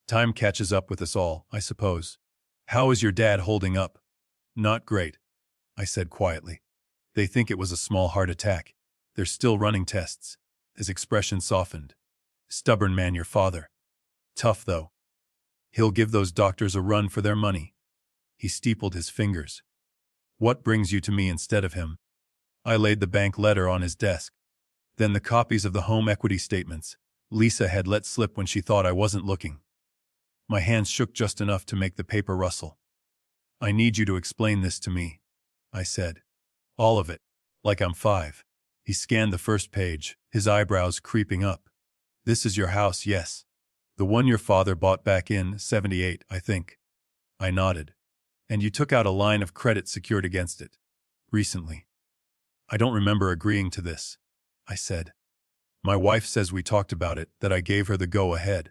Time catches up with us all, I suppose. How is your dad holding up? Not great, I said quietly. They think it was a small heart attack. They're still running tests. His expression softened. Stubborn man, your father. Tough, though. He'll give those doctors a run for their money. He steepled his fingers. What brings you to me instead of him? I laid the bank letter on his desk. Then the copies of the home equity statements Lisa had let slip when she thought I wasn't looking. My hands shook just enough to make the paper rustle. I need you to explain this to me, I said. All of it. Like I'm 5. He scanned the first page, his eyebrows creeping up. This is your house, yes. The one your father bought back in '78, I think. I nodded. And you took out a line of credit secured against it. Recently. I don't remember agreeing to this, I said. My wife says we talked about it, that I gave her the go-ahead.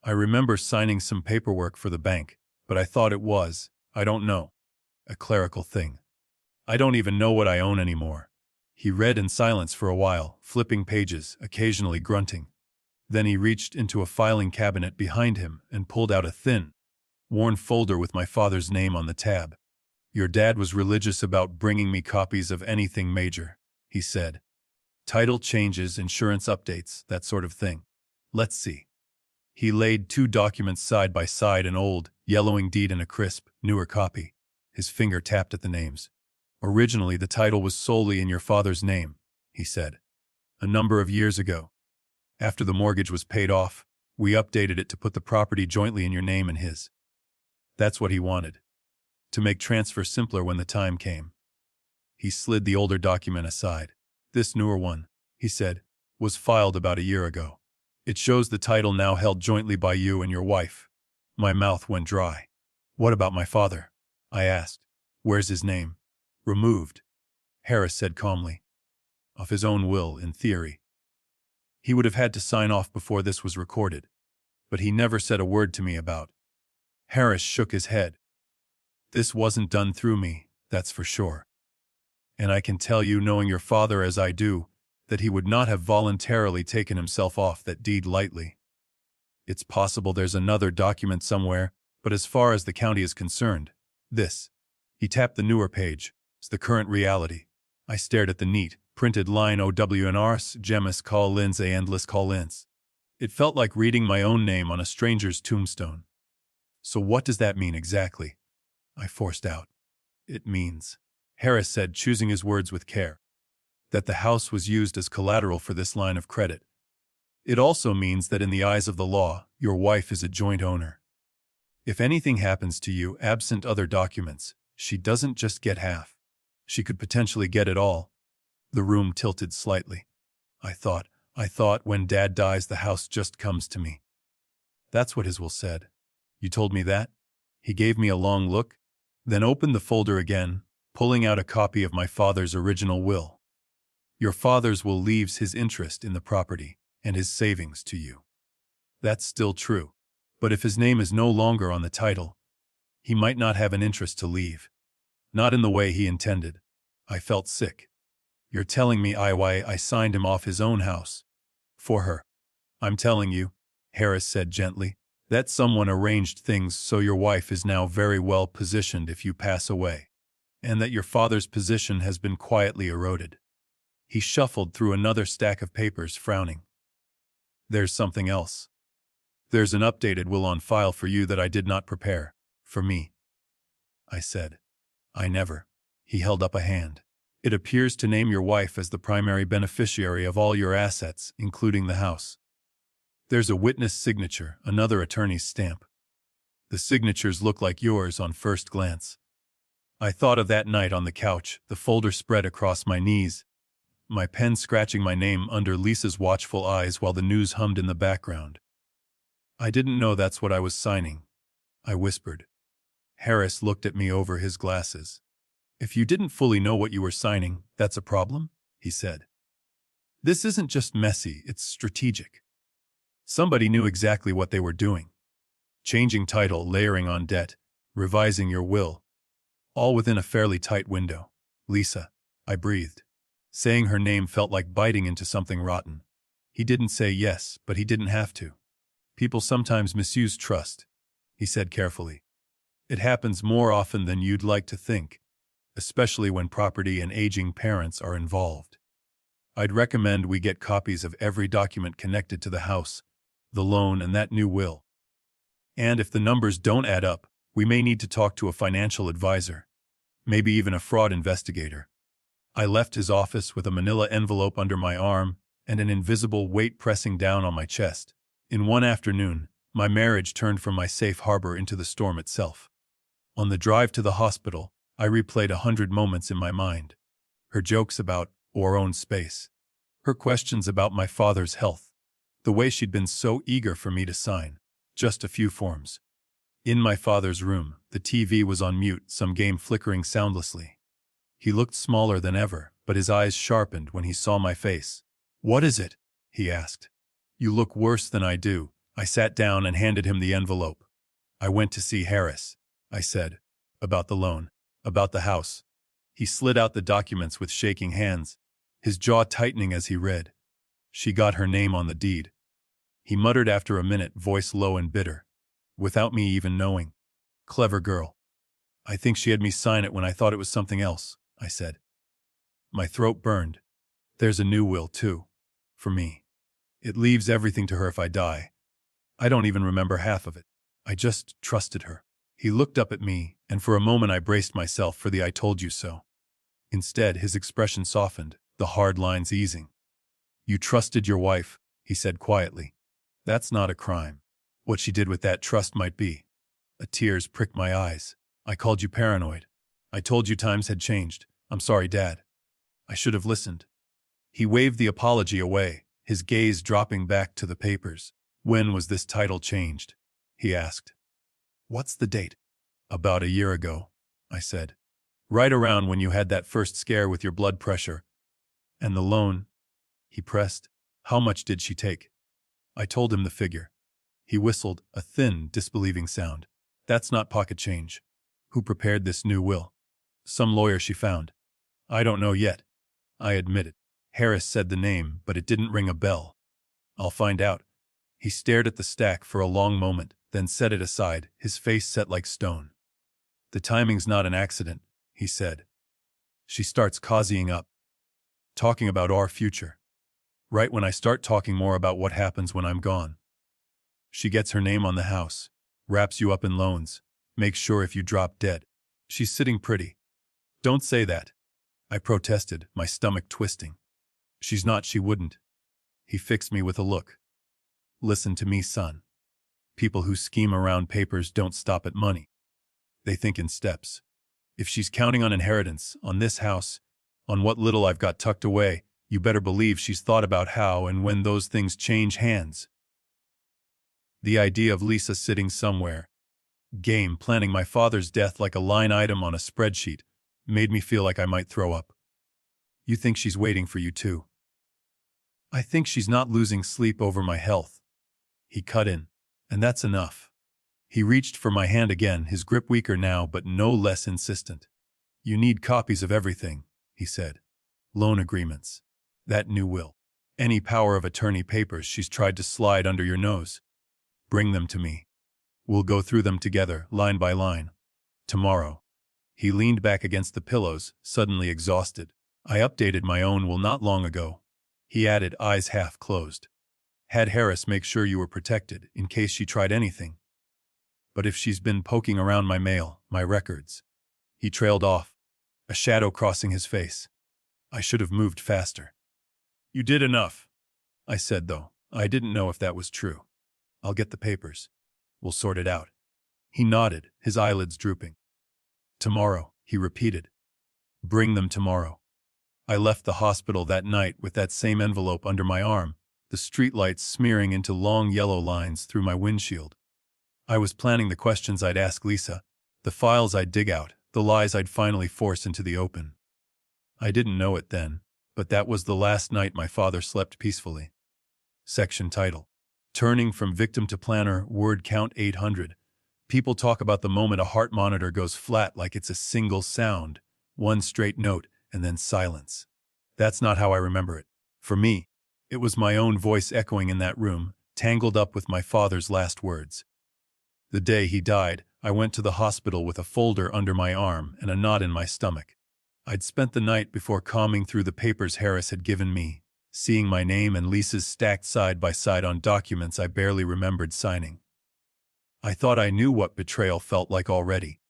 I remember signing some paperwork for the bank, but I thought it was, I don't know, a clerical thing. I don't even know what I own anymore. He read in silence for a while, flipping pages, occasionally grunting. Then he reached into a filing cabinet behind him and pulled out a thin, worn folder with my father's name on the tab. Your dad was religious about bringing me copies of anything major, he said. Title changes, insurance updates, that sort of thing. Let's see. He laid 2 documents side by side, an old, yellowing deed and a crisp, newer copy. His finger tapped at the names. Originally, the title was solely in your father's name, he said. A number of years ago. After the mortgage was paid off, we updated it to put the property jointly in your name and his. That's what he wanted. To make transfer simpler when the time came. He slid the older document aside. This newer one, he said, was filed about a year ago. It shows the title now held jointly by you and your wife. My mouth went dry. What about my father? I asked. Where's his name? Removed, Harris said calmly. Of his own will, in theory. He would have had to sign off before this was recorded, but he never said a word to me about. Harris shook his head. This wasn't done through me, that's for sure. And I can tell you, knowing your father as I do, that he would not have voluntarily taken himself off that deed lightly. It's possible there's another document somewhere, but as far as the county is concerned, this. He tapped the newer page. Is the current reality. I stared at the neat, printed line OWNRS, Gemis Call Lins A Endless Call Lins. It felt like reading my own name on a stranger's tombstone. So what does that mean exactly? I forced out. It means, Harris said, choosing his words with care, that the house was used as collateral for this line of credit. It also means that in the eyes of the law, your wife is a joint owner. If anything happens to you, absent other documents, she doesn't just get half. She could potentially get it all. The room tilted slightly. I thought, when Dad dies, the house just comes to me. That's what his will said. You told me that? He gave me a long look, then opened the folder again, pulling out a copy of my father's original will. Your father's will leaves his interest in the property and his savings to you. That's still true. But if his name is no longer on the title, he might not have an interest to leave. Not in the way he intended. I felt sick. You're telling me why I signed him off his own house. For her. I'm telling you, Harris said gently, that someone arranged things so your wife is now very well positioned if you pass away, and that your father's position has been quietly eroded. He shuffled through another stack of papers, frowning. There's something else. There's an updated will on file for you that I did not prepare. For me. I said. I never. He held up a hand. It appears to name your wife as the primary beneficiary of all your assets, including the house. There's a witness signature, another attorney's stamp. The signatures look like yours on first glance. I thought of that night on the couch, the folder spread across my knees, my pen scratching my name under Lisa's watchful eyes while the news hummed in the background. I didn't know that's what I was signing, I whispered. Harris looked at me over his glasses. If you didn't fully know what you were signing, that's a problem, he said. This isn't just messy, it's strategic. Somebody knew exactly what they were doing. Changing title, layering on debt, revising your will. All within a fairly tight window. Lisa, I breathed. Saying her name felt like biting into something rotten. He didn't say yes, but he didn't have to. People sometimes misuse trust, he said carefully. It happens more often than you'd like to think, especially when property and aging parents are involved. I'd recommend we get copies of every document connected to the house, the loan, and that new will. And if the numbers don't add up, we may need to talk to a financial advisor, maybe even a fraud investigator. I left his office with a manila envelope under my arm and an invisible weight pressing down on my chest. In one afternoon, my marriage turned from my safe harbor into the storm itself. On the drive to the hospital, I replayed 100 moments in my mind. Her jokes about our own space. Her questions about my father's health. The way she'd been so eager for me to sign. Just a few forms. In my father's room, the TV was on mute, some game flickering soundlessly. He looked smaller than ever, but his eyes sharpened when he saw my face. "What is it?" he asked. "You look worse than I do." I sat down and handed him the envelope. "I went to see Harris," I said. "About the loan. About the house." He slid out the documents with shaking hands, his jaw tightening as he read. "She got her name on the deed." He muttered after a minute, voice low and bitter. "Without me even knowing. Clever girl." "I think she had me sign it when I thought it was something else," I said. My throat burned. "There's a new will, too. For me. It leaves everything to her if I die. I don't even remember half of it. I just trusted her." He looked up at me, and for a moment I braced myself for the "I told you so." Instead, his expression softened, the hard lines easing. "You trusted your wife," he said quietly. "That's not a crime. What she did with that trust might be." Tears pricked my eyes. "I called you paranoid. I told you times had changed. I'm sorry, Dad. I should have listened." He waved the apology away, his gaze dropping back to the papers. "When was this title changed?" he asked. "What's the date?" "About a year ago," I said. "Right around when you had that first scare with your blood pressure." "And the loan?" he pressed. "How much did she take?" I told him the figure. He whistled, a thin, disbelieving sound. "That's not pocket change." "Who prepared this new will?" "Some lawyer she found." "I don't know yet," I admitted. "Harris said the name, but it didn't ring a bell." "I'll find out." He stared at the stack for a long moment, then set it aside, his face set like stone. "The timing's not an accident," he said. "She starts cozying up. Talking about our future. Right when I start talking more about what happens when I'm gone. She gets her name on the house. Wraps you up in loans. Makes sure if you drop dead. She's sitting pretty." "Don't say that," I protested, my stomach twisting. "She's not, she wouldn't." He fixed me with a look. "Listen to me, son. People who scheme around papers don't stop at money. They think in steps. If she's counting on inheritance, on this house, on what little I've got tucked away, you better believe she's thought about how and when those things change hands." The idea of Lisa sitting somewhere, game planning my father's death like a line item on a spreadsheet, made me feel like I might throw up. "You think she's waiting for you too?" "I think she's not losing sleep over my health." He cut in. "And that's enough." He reached for my hand again, his grip weaker now but no less insistent. "You need copies of everything," he said. "Loan agreements. That new will. Any power of attorney papers she's tried to slide under your nose. Bring them to me. We'll go through them together, line by line. Tomorrow." He leaned back against the pillows, suddenly exhausted. "I updated my own will not long ago," he added, eyes half closed. "Had Harris make sure you were protected, in case she tried anything. But if she's been poking around my mail, my records." He trailed off, a shadow crossing his face. I should have moved faster. "You did enough," I said, though I didn't know if that was true. "I'll get the papers. We'll sort it out." He nodded, his eyelids drooping. "Tomorrow," he repeated. "Bring them tomorrow." I left the hospital that night with that same envelope under my arm, the streetlights smearing into long yellow lines through my windshield. I was planning the questions I'd ask Lisa, the files I'd dig out, the lies I'd finally force into the open. I didn't know it then, but that was the last night my father slept peacefully. Section title: Turning from Victim to Planner, word count 800. People talk about the moment a heart monitor goes flat like it's a single sound, one straight note, and then silence. That's not how I remember it. For me, it was my own voice echoing in that room, tangled up with my father's last words. The day he died, I went to the hospital with a folder under my arm and a knot in my stomach. I'd spent the night before combing through the papers Harris had given me, seeing my name and Lisa's stacked side by side on documents I barely remembered signing. I thought I knew what betrayal felt like already.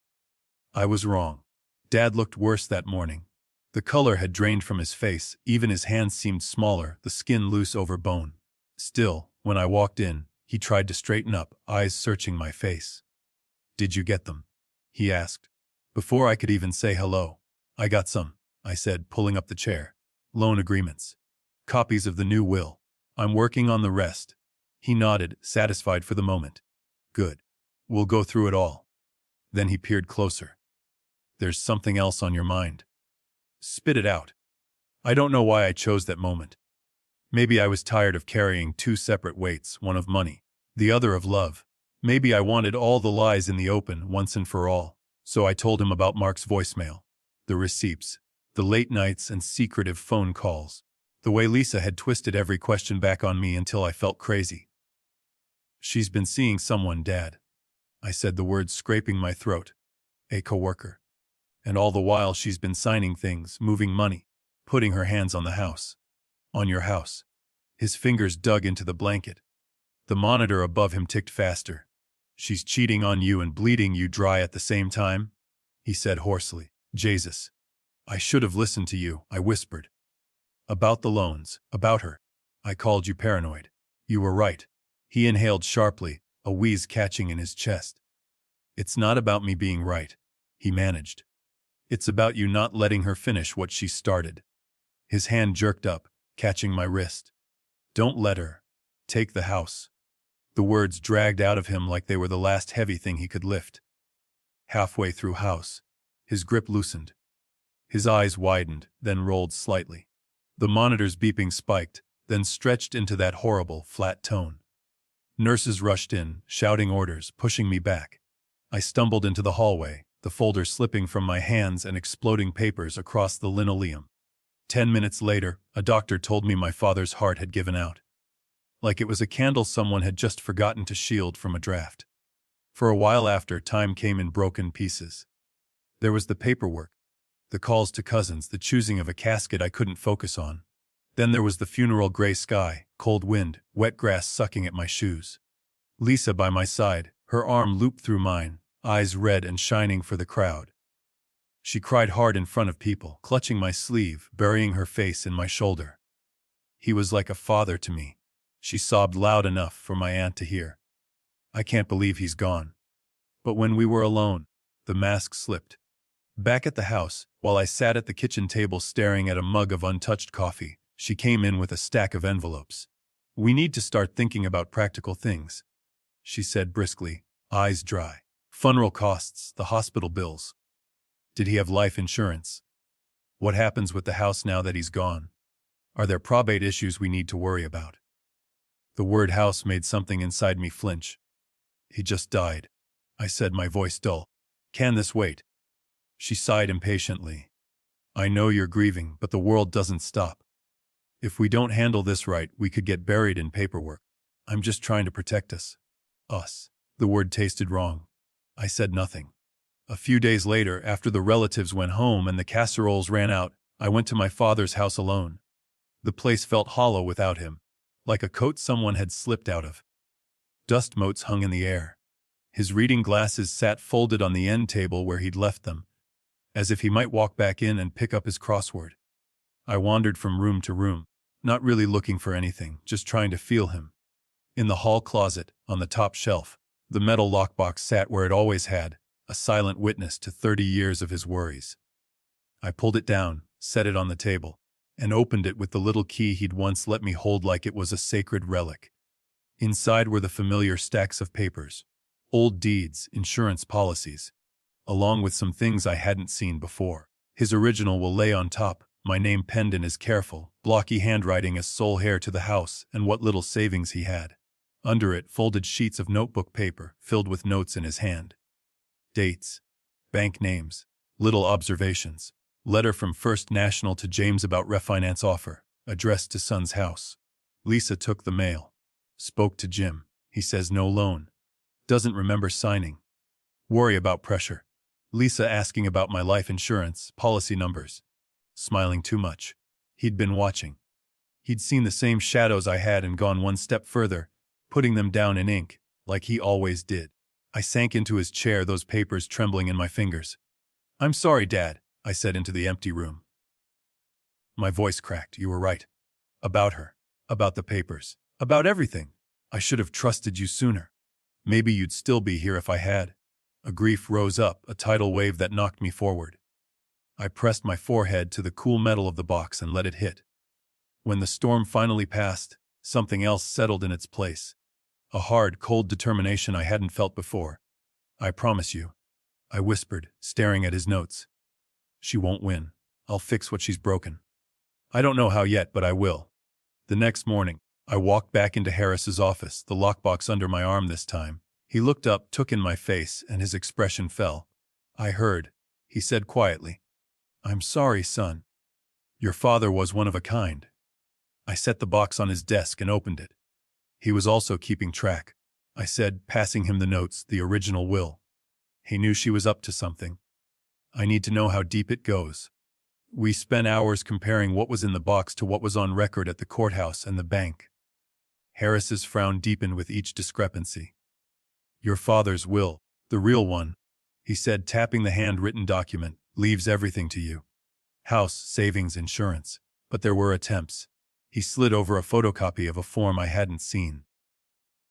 I was wrong. Dad looked worse that morning. The color had drained from his face, even his hands seemed smaller, the skin loose over bone. Still, when I walked in, he tried to straighten up, eyes searching my face. "Did you get them?" he asked. Before I could even say hello. "I got some," I said, pulling up the chair. Loan agreements. Copies of the new will. I'm working on the rest. He nodded, satisfied for the moment. Good. We'll go through it all. Then he peered closer. There's something else on your mind. Spit it out. I don't know why I chose that moment. Maybe I was tired of carrying two separate weights, one of money, the other of love. Maybe I wanted all the lies in the open once and for all. So I told him about Mark's voicemail, the receipts, the late nights and secretive phone calls, the way Lisa had twisted every question back on me until I felt crazy. She's been seeing someone, Dad. I said, the words scraping my throat. A coworker. And all the while she's been signing things, moving money, putting her hands on the house. On your house. His fingers dug into the blanket. The monitor above him ticked faster. She's cheating on you and bleeding you dry at the same time? He said hoarsely. Jesus. I should have listened to you, I whispered. About the loans, about her. I called you paranoid. You were right. He inhaled sharply, a wheeze catching in his chest. It's not about me being right, he managed. It's about you not letting her finish what she started. His hand jerked up, catching my wrist. Don't let her. Take the house. The words dragged out of him like they were the last heavy thing he could lift. Halfway through house, his grip loosened. His eyes widened, then rolled slightly. The monitor's beeping spiked, then stretched into that horrible, flat tone. Nurses rushed in, shouting orders, pushing me back. I stumbled into the hallway, the folder slipping from my hands and exploding papers across the linoleum. 10 minutes later, a doctor told me my father's heart had given out. Like it was a candle someone had just forgotten to shield from a draft. For a while after, time came in broken pieces. There was the paperwork, the calls to cousins, the choosing of a casket I couldn't focus on. Then there was the funeral, gray sky, cold wind, wet grass sucking at my shoes. Lisa by my side, her arm looped through mine, eyes red and shining for the crowd. She cried hard in front of people, clutching my sleeve, burying her face in my shoulder. He was like a father to me. She sobbed loud enough for my aunt to hear. I can't believe he's gone. But when we were alone, the mask slipped. Back at the house, while I sat at the kitchen table staring at a mug of untouched coffee, she came in with a stack of envelopes. We need to start thinking about practical things, she said briskly, eyes dry. Funeral costs, the hospital bills. Did he have life insurance? What happens with the house now that he's gone? Are there probate issues we need to worry about? The word house made something inside me flinch. He just died, I said, my voice dull. Can this wait? She sighed impatiently. I know you're grieving, but the world doesn't stop. If we don't handle this right, we could get buried in paperwork. I'm just trying to protect us. Us. The word tasted wrong. I said nothing. A few days later, after the relatives went home and the casseroles ran out, I went to my father's house alone. The place felt hollow without him, like a coat someone had slipped out of. Dust motes hung in the air. His reading glasses sat folded on the end table where he'd left them, as if he might walk back in and pick up his crossword. I wandered from room to room, not really looking for anything, just trying to feel him. In the hall closet, on the top shelf, the metal lockbox sat where it always had, a silent witness to 30 years of his worries. I pulled it down, set it on the table, and opened it with the little key he'd once let me hold like it was a sacred relic. Inside were the familiar stacks of papers, old deeds, insurance policies, along with some things I hadn't seen before. His original will lay on top, my name penned in his careful, blocky handwriting as sole heir to the house and what little savings he had. Under it, folded sheets of notebook paper filled with notes in his hand. Dates, bank names, little observations. Letter from First National to James about refinance offer, addressed to son's house. Lisa took the mail. Spoke to Jim. He says no loan. Doesn't remember signing. Worry about pressure. Lisa asking about my life insurance, policy numbers. Smiling too much. He'd been watching. He'd seen the same shadows I had and gone one step further, putting them down in ink, like he always did. I sank into his chair, those papers trembling in my fingers. I'm sorry, Dad, I said into the empty room. My voice cracked. You were right. About her. About the papers. About everything. I should have trusted you sooner. Maybe you'd still be here if I had. A grief rose up, a tidal wave that knocked me forward. I pressed my forehead to the cool metal of the box and let it hit. When the storm finally passed, something else settled in its place. A hard, cold determination I hadn't felt before. "I promise you," I whispered, staring at his notes. "She won't win. I'll fix what she's broken. I don't know how yet, but I will." The next morning, I walked back into Harris's office, the lockbox under my arm this time. He looked up, took in my face, and his expression fell. "I heard," he said quietly. "I'm sorry, son. Your father was one of a kind." I set the box on his desk and opened it. "He was also keeping track," I said, passing him the notes, the original will. "He knew she was up to something. I need to know how deep it goes." We spent hours comparing what was in the box to what was on record at the courthouse and the bank. Harris's frown deepened with each discrepancy. "Your father's will, the real one," he said, tapping the handwritten document, "leaves everything to you. House, savings, insurance. But there were attempts." He slid over a photocopy of a form I hadn't seen.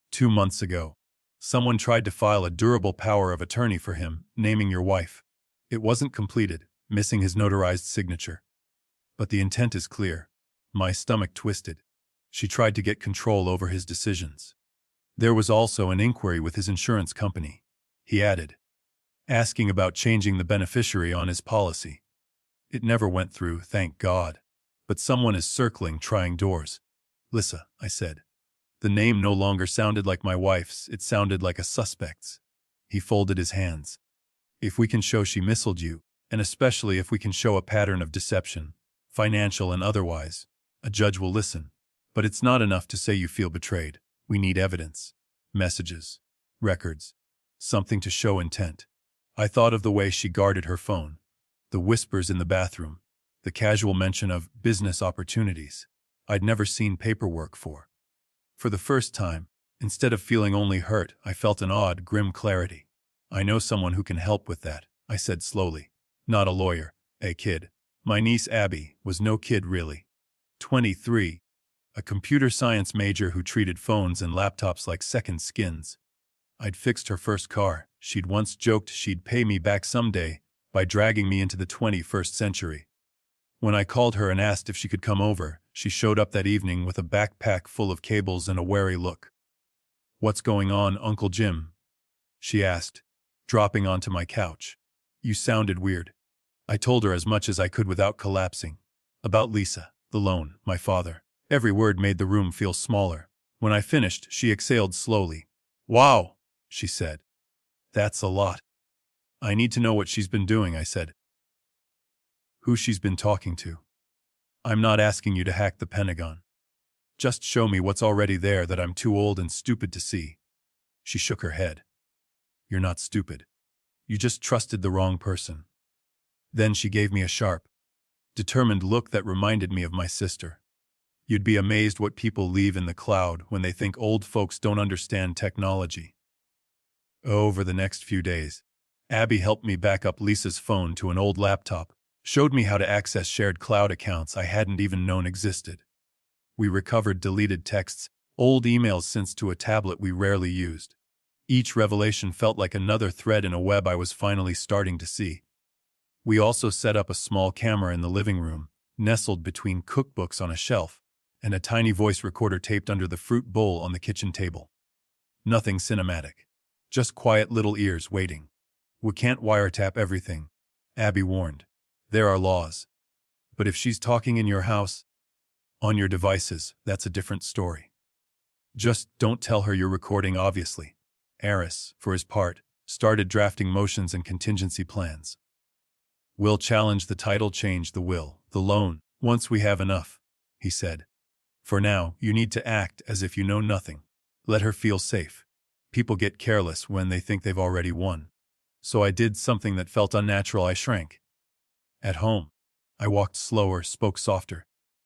2 months ago, someone tried to file a durable power of attorney for him, naming your wife. It wasn't completed, missing his notarized signature. But the intent is clear. My stomach twisted. She tried to get control over his decisions. There was also an inquiry with his insurance company, he added, asking about changing the beneficiary on his policy. It never went through, thank God. But someone is circling, trying doors. "Lisa," I said. The name no longer sounded like my wife's, it sounded like a suspect's. He folded his hands. "If we can show she misled you, and especially if we can show a pattern of deception, financial and otherwise, a judge will listen. But it's not enough to say you feel betrayed. We need evidence. Messages. Records. Something to show intent." I thought of the way she guarded her phone, the whispers in the bathroom, the casual mention of business opportunities I'd never seen paperwork for. For the first time, instead of feeling only hurt, I felt an odd, grim clarity. "I know someone who can help with that," I said slowly. "Not a lawyer, a kid." My niece Abby was no kid really. 23, a computer science major who treated phones and laptops like second skins. I'd fixed her first car. She'd once joked she'd pay me back someday by dragging me into the 21st century. When I called her and asked if she could come over, she showed up that evening with a backpack full of cables and a wary look. "What's going on, Uncle Jim?" she asked, dropping onto my couch. "You sounded weird." I told her as much as I could without collapsing. About Lisa, the loan, my father. Every word made the room feel smaller. When I finished, she exhaled slowly. "Wow," she said. "That's a lot." "I need to know what she's been doing," I said. "Who she's been talking to. I'm not asking you to hack the Pentagon. Just show me what's already there that I'm too old and stupid to see." She shook her head. "You're not stupid. You just trusted the wrong person." Then she gave me a sharp, determined look that reminded me of my sister. "You'd be amazed what people leave in the cloud when they think old folks don't understand technology." Over the next few days, Abby helped me back up Lisa's phone to an old laptop, showed me how to access shared cloud accounts I hadn't even known existed. We recovered deleted texts, old emails sent to a tablet we rarely used. Each revelation felt like another thread in a web I was finally starting to see. We also set up a small camera in the living room, nestled between cookbooks on a shelf, and a tiny voice recorder taped under the fruit bowl on the kitchen table. Nothing cinematic. Just quiet little ears waiting. "We can't wiretap everything," Abby warned. "There are laws. But if she's talking in your house, on your devices, that's a different story. Just don't tell her you're recording, obviously." Harris, for his part, started drafting motions and contingency plans. "We'll challenge the title change, the will, the loan, once we have enough," he said. "For now, you need to act as if you know nothing. Let her feel safe. People get careless when they think they've already won." So I did something that felt unnatural. I shrank. At home, I walked slower, spoke softer.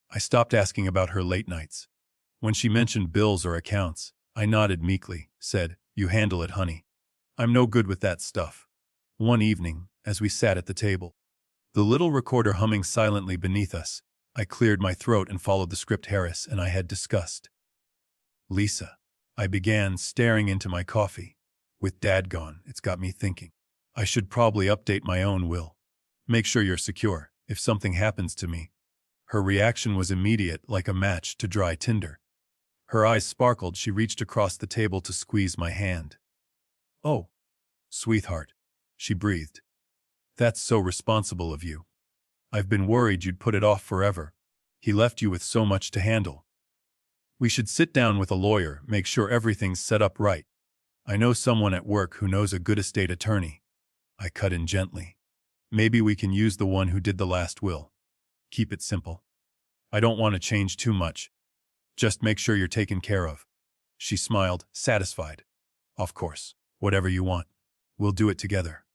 I stopped asking about her late nights. When she mentioned bills or accounts, I nodded meekly, said, "You handle it, honey. I'm no good with that stuff." One evening, as we sat at the table, the little recorder humming silently beneath us, I cleared my throat and followed the script Harris and I had discussed. "Lisa," I began, staring into my coffee. "With Dad gone, it's got me thinking. I should probably update my own will. Make sure you're secure, if something happens to me. Her reaction was immediate, like a match to dry tinder. Her eyes sparkled. She reached across the table to squeeze my hand. "Oh, sweetheart," she breathed. "That's so responsible of you. I've been worried you'd put it off forever. He left you with so much to handle. We should sit down with a lawyer, make sure everything's set up right. I know someone at work who knows a good estate attorney." I cut in gently. "Maybe we can use the one who did the last will. Keep it simple. I don't want to change too much. Just make sure you're taken care of." She smiled, satisfied. "Of course, whatever you want. We'll do it together."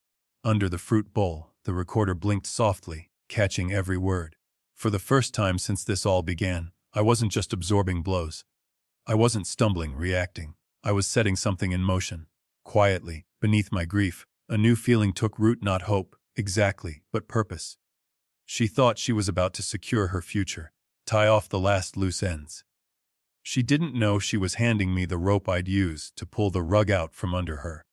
Under the fruit bowl, the recorder blinked softly, catching every word. For the first time since this all began, I wasn't just absorbing blows. I wasn't stumbling, reacting. I was setting something in motion. Quietly, beneath my grief, a new feeling took root, not hope, exactly, but purpose. She thought she was about to secure her future, tie off the last loose ends. She didn't know she was handing me the rope I'd use to pull the rug out from under her.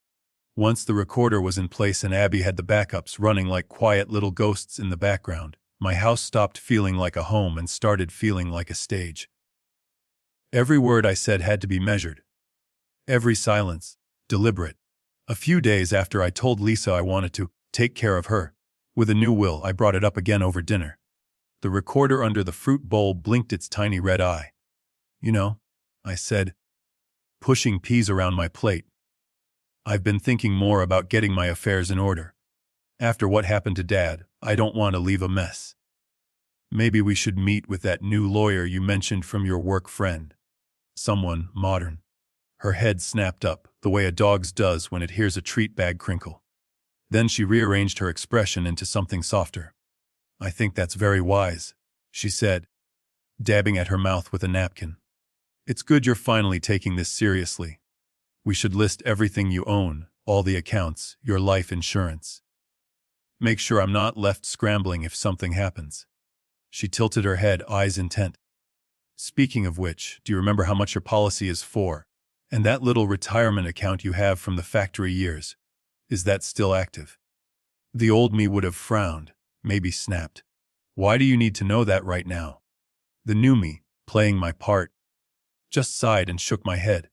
Once the recorder was in place and Abby had the backups running like quiet little ghosts in the background, my house stopped feeling like a home and started feeling like a stage. Every word I said had to be measured. Every silence, deliberate. A few days after I told Lisa I wanted to take care of her, with a new will, I brought it up again over dinner. The recorder under the fruit bowl blinked its tiny red eye. "You know," I said, pushing peas around my plate, "I've been thinking more about getting my affairs in order. After what happened to Dad, I don't want to leave a mess. Maybe we should meet with that new lawyer you mentioned from your work friend. Someone modern." Her head snapped up, the way a dog's does when it hears a treat bag crinkle. Then she rearranged her expression into something softer. "I think that's very wise," she said, dabbing at her mouth with a napkin. "It's good you're finally taking this seriously. We should list everything you own, all the accounts, your life insurance. Make sure I'm not left scrambling if something happens." She tilted her head, eyes intent. "Speaking of which, do you remember how much your policy is for? And that little retirement account you have from the factory years, is that still active?" The old me would have frowned, maybe snapped. "Why do you need to know that right now?" The new me, playing my part, just sighed and shook my head.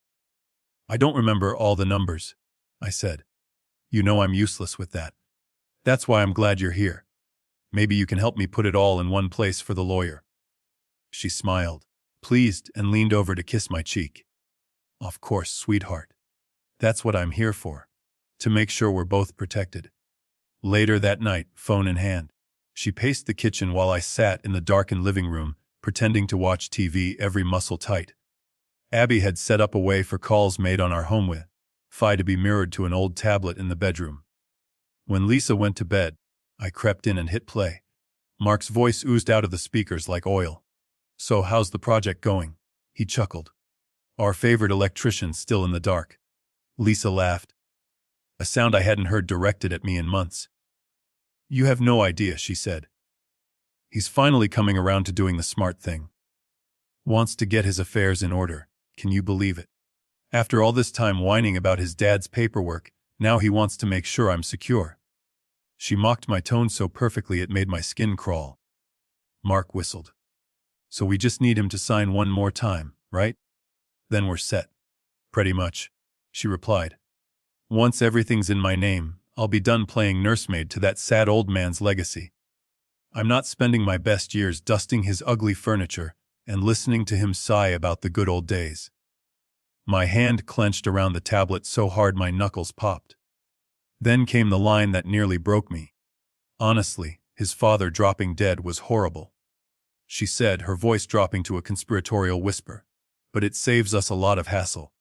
"I don't remember all the numbers," I said. "You know I'm useless with that. That's why I'm glad you're here. Maybe you can help me put it all in one place for the lawyer." She smiled, pleased, and leaned over to kiss my cheek. "Of course, sweetheart. That's what I'm here for. To make sure we're both protected." Later that night, phone in hand, she paced the kitchen while I sat in the darkened living room, pretending to watch TV, every muscle tight. Abby had set up a way for calls made on our home Wi-Fi to be mirrored to an old tablet in the bedroom. When Lisa went to bed, I crept in and hit play. Mark's voice oozed out of the speakers like oil. "So how's the project going?" He chuckled. "Our favorite electrician's still in the dark." Lisa laughed, a sound I hadn't heard directed at me in months. "You have no idea," she said. "He's finally coming around to doing the smart thing. Wants to get his affairs in order. Can you believe it? After all this time whining about his dad's paperwork, now he wants to make sure I'm secure." She mocked my tone so perfectly it made my skin crawl. Mark whistled. "So we just need him to sign one more time, right? Then we're set." "Pretty much," she replied. "Once everything's in my name, I'll be done playing nursemaid to that sad old man's legacy. I'm not spending my best years dusting his ugly furniture and listening to him sigh about the good old days." My hand clenched around the tablet so hard my knuckles popped. Then came the line that nearly broke me. "Honestly, his father dropping dead was horrible," she said, her voice dropping to a conspiratorial whisper. "But it saves us a lot of hassle.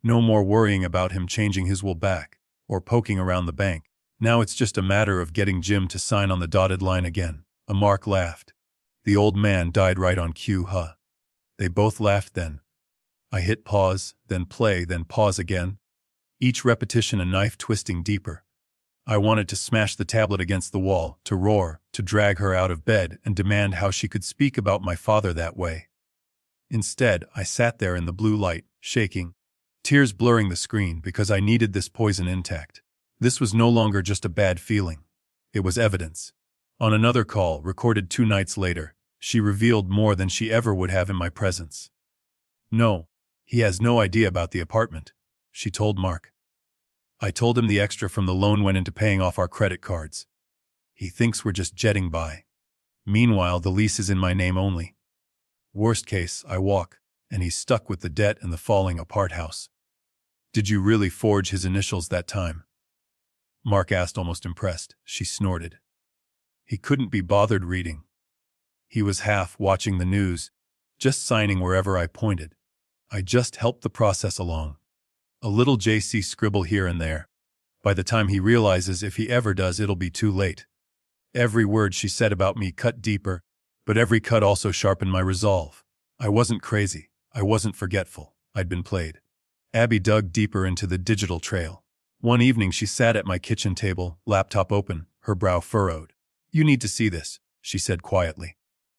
No more worrying about him changing his will back, or poking around the bank. Now it's just a matter of getting Jim to sign on the dotted line again." Mark laughed. "The old man died right on cue, huh?" They both laughed then. I hit pause, then play, then pause again. Each repetition a knife twisting deeper. I wanted to smash the tablet against the wall, to roar, to drag her out of bed and demand how she could speak about my father that way. Instead, I sat there in the blue light, shaking, tears blurring the screen because I needed this poison intact. This was no longer just a bad feeling. It was evidence. On another call, recorded 2 nights later, she revealed more than she ever would have in my presence. "No, he has no idea about the apartment," she told Mark. "I told him the extra from the loan went into paying off our credit cards. He thinks we're just jetting by. Meanwhile, the lease is in my name only. Worst case, I walk, and he's stuck with the debt and the falling apart house." "Did you really forge his initials that time?" Mark asked, almost impressed. She snorted. He couldn't be bothered reading. He was half watching the news, just signing wherever I pointed. I just helped the process along. A little JC scribble here and there. By the time he realizes, if he ever does, it'll be too late. Every word she said about me cut deeper, but every cut also sharpened my resolve. I wasn't crazy. I wasn't forgetful. I'd been played. Abby dug deeper into the digital trail. One evening she sat at my kitchen table, laptop open, her brow furrowed. "You need to see this," she said quietly.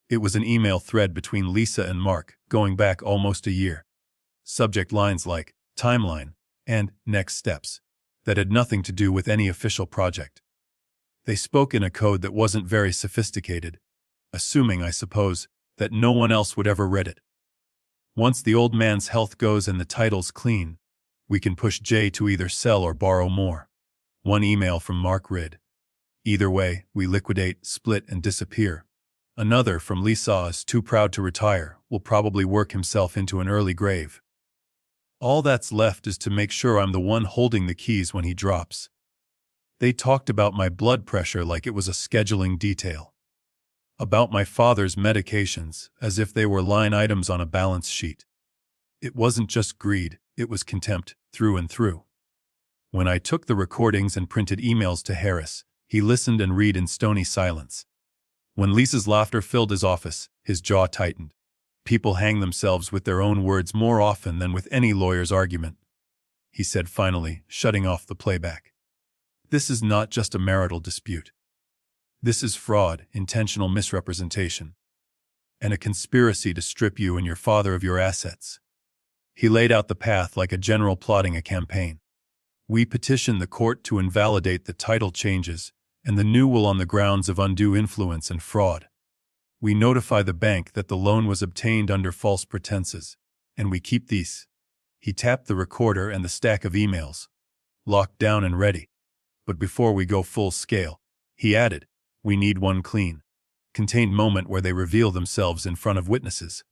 It was an email thread between Lisa and Mark, going back almost a year. Subject lines like timeline and next steps that had nothing to do with any official project. They spoke in a code that wasn't very sophisticated, assuming, I suppose, that no one else would ever read it. "Once the old man's health goes and the title's clean, we can push Jay to either sell or borrow more." One email from Mark read, "Either way, we liquidate, split, and disappear." Another from Lisa is too proud to retire, will probably work himself into an early grave. All that's left is to make sure I'm the one holding the keys when he drops. They talked about my blood pressure like it was a scheduling detail. About my father's medications, as if they were line items on a balance sheet. It wasn't just greed, it was contempt, through and through. When I took the recordings and printed emails to Harris, he listened and read in stony silence. When Lisa's laughter filled his office, his jaw tightened. People hang themselves with their own words more often than with any lawyer's argument, he said finally, shutting off the playback. This is not just a marital dispute. This is fraud, intentional misrepresentation, and a conspiracy to strip you and your father of your assets. He laid out the path like a general plotting a campaign. We petition the court to invalidate the title changes and the new will on the grounds of undue influence and fraud. We notify the bank that the loan was obtained under false pretenses, and we keep these. He tapped the recorder and the stack of emails, locked down and ready. But before we go full scale, he added, we need one clean, contained moment where they reveal themselves in front of witnesses.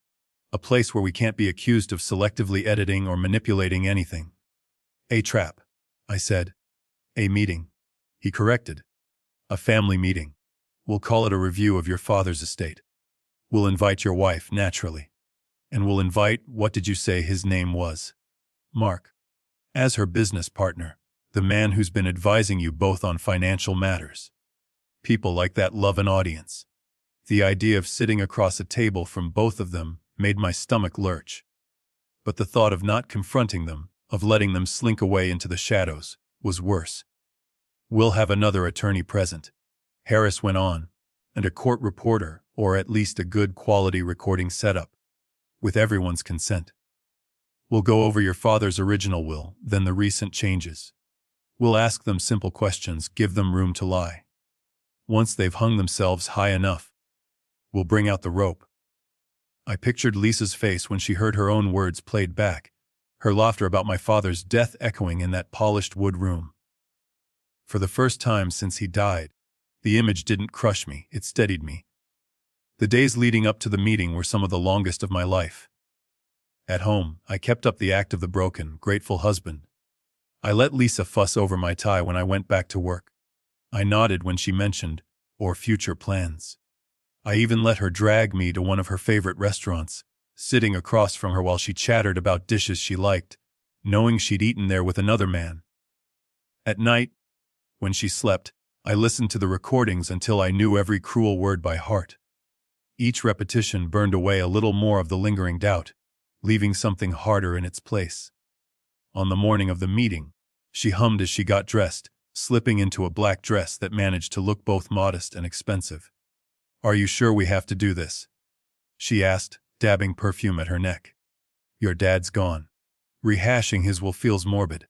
A place where we can't be accused of selectively editing or manipulating anything. A trap, I said. A meeting, he corrected. A family meeting. We'll call it a review of your father's estate. We'll invite your wife, naturally. And we'll invite, what did you say his name was? Mark. As her business partner, the man who's been advising you both on financial matters. People like that love an audience. The idea of sitting across a table from both of them made my stomach lurch. But the thought of not confronting them, of letting them slink away into the shadows, was worse. We'll have another attorney present, Harris went on, and a court reporter, or at least a good quality recording setup, with everyone's consent. We'll go over your father's original will, then the recent changes. We'll ask them simple questions, give them room to lie. Once they've hung themselves high enough, we'll bring out the rope. I pictured Lisa's face when she heard her own words played back, her laughter about my father's death echoing in that polished wood room. For the first time since he died, the image didn't crush me, it steadied me. The days leading up to the meeting were some of the longest of my life. At home, I kept up the act of the broken, grateful husband. I let Lisa fuss over my tie when I went back to work. I nodded when she mentioned, or future plans. I even let her drag me to one of her favorite restaurants, sitting across from her while she chattered about dishes she liked, knowing she'd eaten there with another man. At night, when she slept, I listened to the recordings until I knew every cruel word by heart. Each repetition burned away a little more of the lingering doubt, leaving something harder in its place. On the morning of the meeting, she hummed as she got dressed, slipping into a black dress that managed to look both modest and expensive. Are you sure we have to do this? She asked, dabbing perfume at her neck. Your dad's gone. Rehashing his will feels morbid.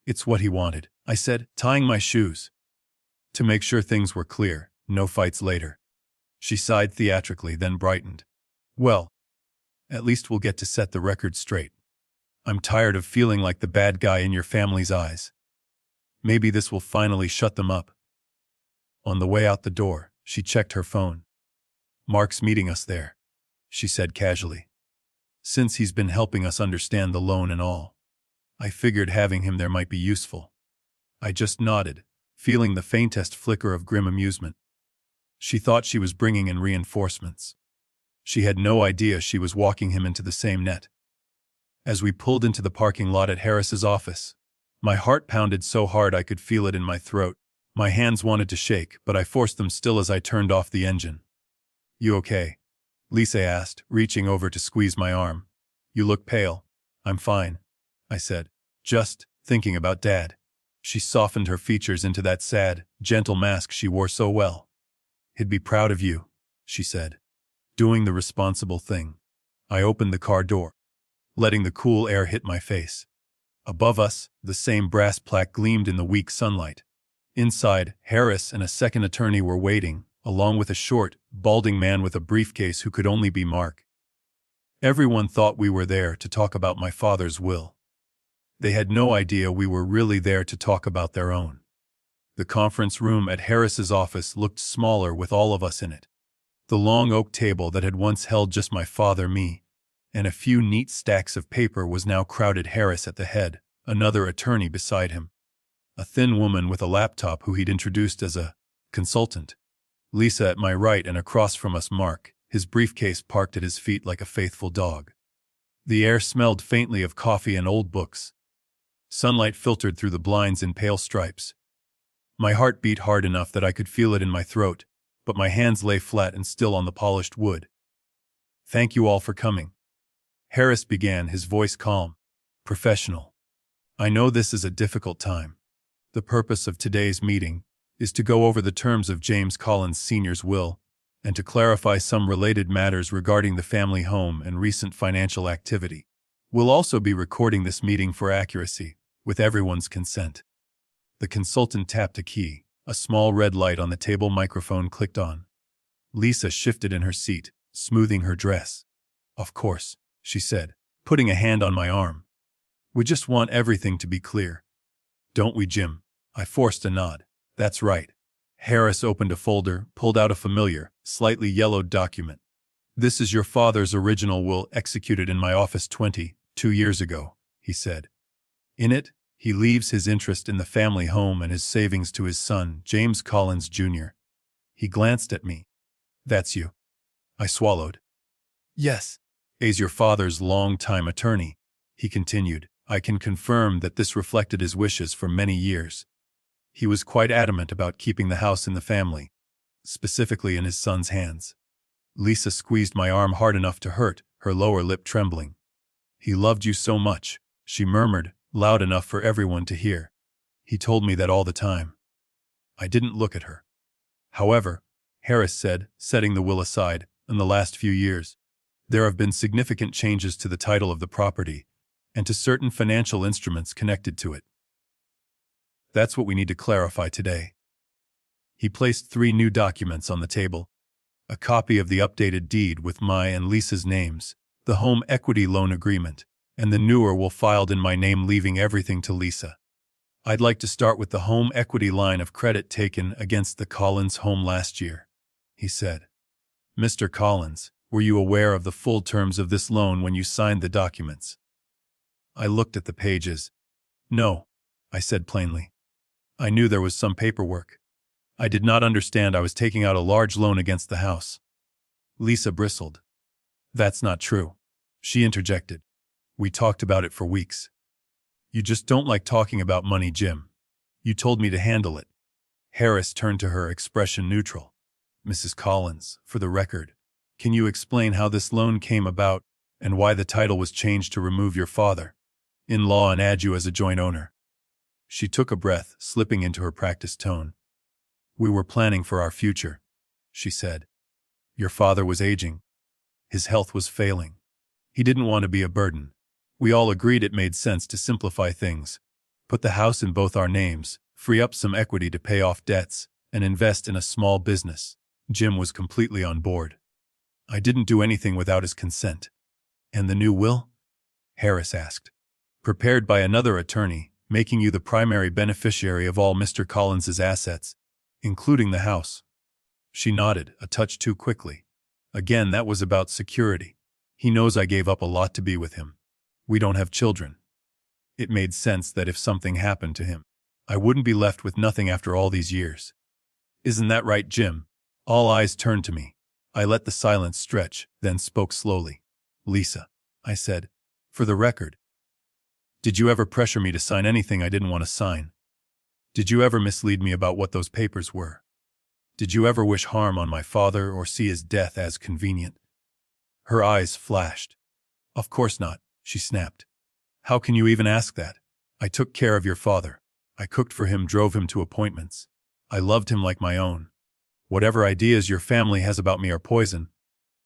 It's what he wanted, I said, tying my shoes. To make sure things were clear, No fights later. She sighed theatrically, then brightened. Well, at least we'll get to set the record straight. I'm tired of feeling like the bad guy in your family's eyes. Maybe this will finally shut them up. On the way out the door, she checked her phone. Mark's meeting us there, she said casually. Since he's been helping us understand the loan and all, I figured having him there might be useful. I just nodded, feeling the faintest flicker of grim amusement. She thought she was bringing in reinforcements. She had no idea she was walking him into the same net. As we pulled into the parking lot at Harris's office, my heart pounded so hard I could feel it in my throat. My hands wanted to shake, but I forced them still as I turned off the engine. You okay? Lisa asked, reaching over to squeeze my arm. You look pale. I'm fine, I said, just thinking about Dad. She softened her features into that sad, gentle mask she wore so well. He'd be proud of you, she said, doing the responsible thing. I opened the car door, letting the cool air hit my face. Above us, the same brass plaque gleamed in the weak sunlight. Inside, Harris and a second attorney were waiting, along with a short, balding man with a briefcase who could only be Mark. Everyone thought we were there to talk about my father's will. They had no idea we were really there to talk about their own. The conference room at Harris's office looked smaller with all of us in it. The long oak table that had once held just my father, me, and a few neat stacks of paper was now crowded. Harris at the head, another attorney beside him. A thin woman with a laptop who he'd introduced as a consultant. Lisa at my right, and across from us Mark, his briefcase parked at his feet like a faithful dog. The air smelled faintly of coffee and old books. Sunlight filtered through the blinds in pale stripes. My heart beat hard enough that I could feel it in my throat, but my hands lay flat and still on the polished wood. Thank you all for coming. Harris began, his voice calm, professional. I know this is a difficult time. The purpose of today's meeting is to go over the terms of James Collins Sr.'s will and to clarify some related matters regarding the family home and recent financial activity. We'll also be recording this meeting for accuracy, with everyone's consent. The consultant tapped a key. A small red light on the table microphone clicked on. Lisa shifted in her seat, smoothing her dress. Of course, she said, putting a hand on my arm. We just want everything to be clear. Don't we, Jim? I forced a nod. That's right. Harris opened a folder, pulled out a familiar, slightly yellowed document. This is your father's original will executed in my office 22 years ago, he said. In it, he leaves his interest in the family home and his savings to his son, James Collins, Jr. He glanced at me. That's you. I swallowed. Yes. As your father's long-time attorney, he continued, I can confirm that this reflected his wishes for many years. He was quite adamant about keeping the house in the family, specifically in his son's hands. Lisa squeezed my arm hard enough to hurt, her lower lip trembling. He loved you so much, she murmured, loud enough for everyone to hear. He told me that all the time. I didn't look at her. However, Harris said, setting the will aside, in the last few years, there have been significant changes to the title of the property and to certain financial instruments connected to it. That's what we need to clarify today. He placed 3 new documents on the table. A copy of the updated deed with my and Lisa's names, the home equity loan agreement, and the newer will filed in my name, leaving everything to Lisa. I'd like to start with the home equity line of credit taken against the Collins home last year, he said. Mr. Collins, were you aware of the full terms of this loan when you signed the documents? I looked at the pages. No, I said plainly. I knew there was some paperwork. I did not understand I was taking out a large loan against the house. Lisa bristled. That's not true, she interjected. We talked about it for weeks. You just don't like talking about money, Jim. You told me to handle it. Harris turned to her, expression neutral. Mrs. Collins, for the record, can you explain how this loan came about and why the title was changed to remove your father-in-law and add you as a joint owner? She took a breath, slipping into her practiced tone. We were planning for our future, she said. Your father was aging. His health was failing. He didn't want to be a burden. We all agreed it made sense to simplify things, put the house in both our names, free up some equity to pay off debts, and invest in a small business. Jim was completely on board. I didn't do anything without his consent. And the new will? Harris asked. Prepared by another attorney, making you the primary beneficiary of all Mr. Collins's assets, including the house. She nodded, a touch too quickly. Again, that was about security. He knows I gave up a lot to be with him. We don't have children. It made sense that if something happened to him, I wouldn't be left with nothing after all these years. Isn't that right, Jim? All eyes turned to me. I let the silence stretch, then spoke slowly. Lisa, I said, for the record, did you ever pressure me to sign anything I didn't want to sign? Did you ever mislead me about what those papers were? Did you ever wish harm on my father or see his death as convenient? Her eyes flashed. Of course not, she snapped. How can you even ask that? I took care of your father. I cooked for him, drove him to appointments. I loved him like my own. Whatever ideas your family has about me are poison.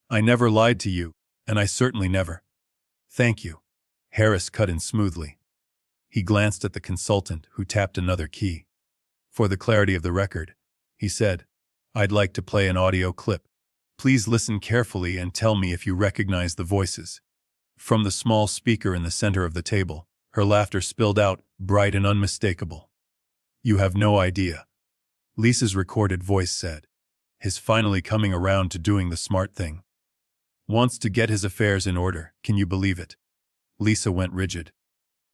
I never lied to you, and I certainly never. Thank you. Harris cut in smoothly. He glanced at the consultant, who tapped another key. For the clarity of the record, he said, I'd like to play an audio clip. Please listen carefully and tell me if you recognize the voices. From the small speaker in the center of the table, her laughter spilled out, bright and unmistakable. You have no idea. Lisa's recorded voice said. His finally coming around to doing the smart thing. Wants to get his affairs in order, can you believe it? Lisa went rigid.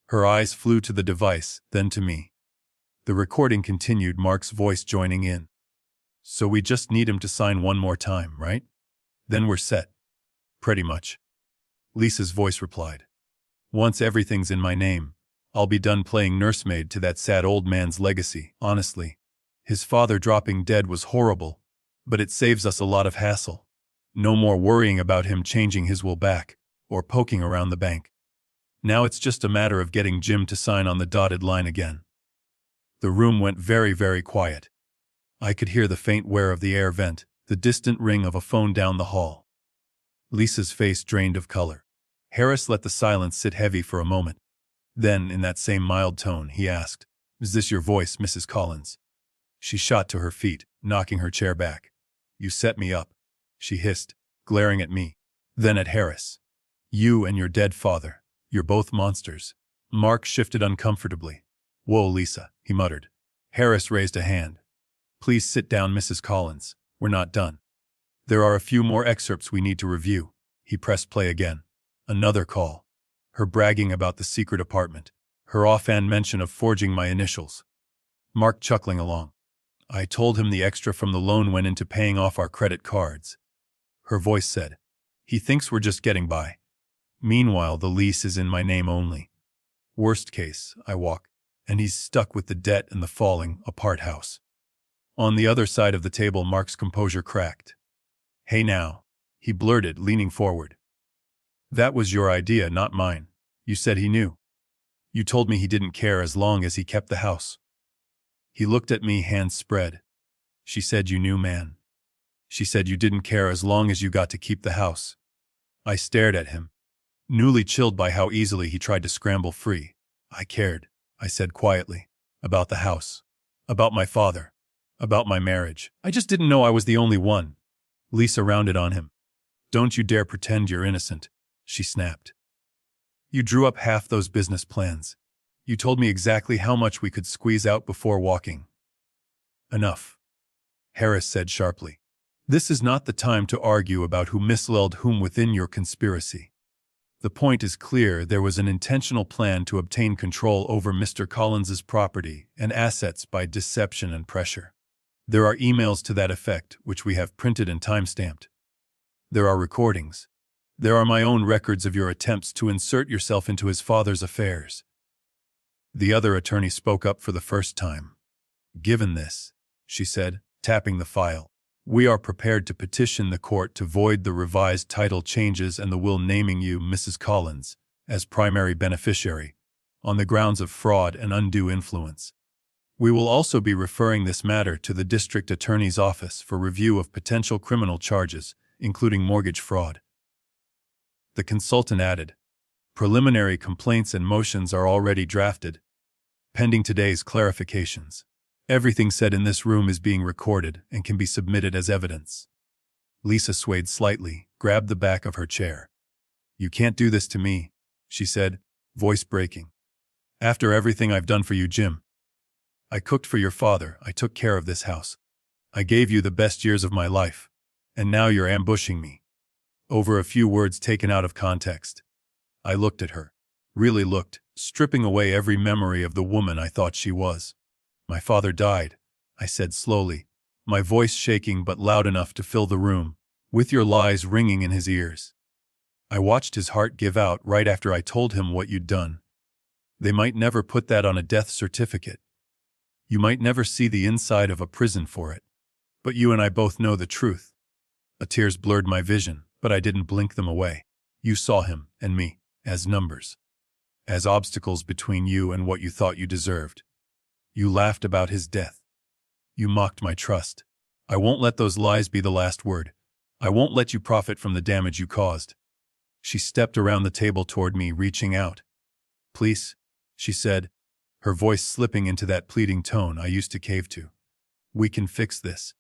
Her eyes flew to the device, then to me. The recording continued, Mark's voice joining in. So we just need him to sign one more time, right? Then we're set. Pretty much. Lisa's voice replied. Once everything's in my name, I'll be done playing nursemaid to that sad old man's legacy, honestly. His father dropping dead was horrible, but it saves us a lot of hassle. No more worrying about him changing his will back, or poking around the bank. Now it's just a matter of getting Jim to sign on the dotted line again. The room went very, very quiet. I could hear the faint whir of the air vent, the distant ring of a phone down the hall. Lisa's face drained of color. Harris let the silence sit heavy for a moment. Then, in that same mild tone, he asked, Is this your voice, Mrs. Collins? She shot to her feet, knocking her chair back. You set me up, she hissed, glaring at me. Then at Harris. You and your dead father. You're both monsters. Mark shifted uncomfortably. Whoa, Lisa, he muttered. Harris raised a hand. Please sit down, Mrs. Collins. We're not done. There are a few more excerpts we need to review. He pressed play again. Another call. Her bragging about the secret apartment. Her offhand mention of forging my initials. Mark chuckling along. I told him the extra from the loan went into paying off our credit cards. Her voice said. He thinks we're just getting by. Meanwhile, the lease is in my name only. Worst case, I walk, and he's stuck with the debt and the falling apart house. On the other side of the table, Mark's composure cracked. Hey now, he blurted, leaning forward. That was your idea, not mine. You said he knew. You told me he didn't care as long as he kept the house. He looked at me, hands spread. She said you knew, man. She said you didn't care as long as you got to keep the house. I stared at him, newly chilled by how easily he tried to scramble free. I cared, I said quietly, about the house, about my father, about my marriage. I just didn't know I was the only one. Lisa rounded on him. Don't you dare pretend you're innocent, she snapped. You drew up half those business plans. You told me exactly how much we could squeeze out before walking. Enough, Harris said sharply. This is not the time to argue about who misled whom within your conspiracy. The point is clear. There was an intentional plan to obtain control over Mr. Collins's property and assets by deception and pressure. There are emails to that effect, which we have printed and time-stamped. There are recordings. There are my own records of your attempts to insert yourself into his father's affairs. The other attorney spoke up for the first time. Given this, she said, tapping the file, we are prepared to petition the court to void the revised title changes and the will naming you, Mrs. Collins, as primary beneficiary, on the grounds of fraud and undue influence. We will also be referring this matter to the district attorney's office for review of potential criminal charges, including mortgage fraud. The consultant added, preliminary complaints and motions are already drafted, pending today's clarifications. Everything said in this room is being recorded and can be submitted as evidence. Lisa swayed slightly, grabbed the back of her chair. You can't do this to me, she said, voice breaking. After everything I've done for you, Jim. I cooked for your father, I took care of this house. I gave you the best years of my life. And now you're ambushing me. Over a few words taken out of context. I looked at her. Really looked, stripping away every memory of the woman I thought she was. My father died, I said slowly, my voice shaking but loud enough to fill the room, with your lies ringing in his ears. I watched his heart give out right after I told him what you'd done. They might never put that on a death certificate. You might never see the inside of a prison for it. But you and I both know the truth. Tears blurred my vision, but I didn't blink them away. You saw him, and me, as numbers. As obstacles between you and what you thought you deserved. You laughed about his death. You mocked my trust. I won't let those lies be the last word. I won't let you profit from the damage you caused. She stepped around the table toward me, reaching out. Please, she said, her voice slipping into that pleading tone I used to cave to. We can fix this.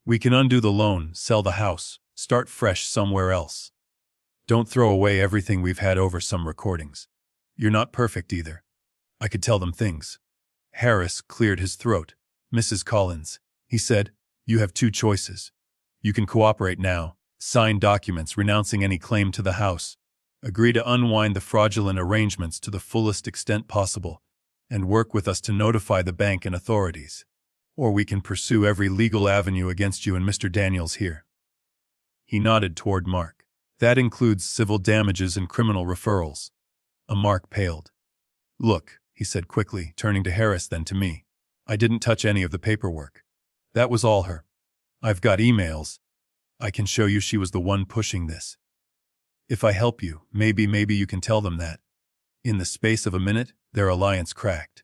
We can undo the loan, sell the house, start fresh somewhere else. Don't throw away everything we've had over some recordings. You're not perfect either. I could tell them things. Harris cleared his throat. Mrs. Collins, he said, you have two choices. You can cooperate now, sign documents renouncing any claim to the house, agree to unwind the fraudulent arrangements to the fullest extent possible, and work with us to notify the bank and authorities. Or we can pursue every legal avenue against you and Mr. Daniels here. He nodded toward Mark. That includes civil damages and criminal referrals. Mark paled. Look, he said quickly, turning to Harris then to me. I didn't touch any of the paperwork. That was all her. I've got emails. I can show you she was the one pushing this. If I help you, maybe you can tell them that. In the space of a minute, their alliance cracked.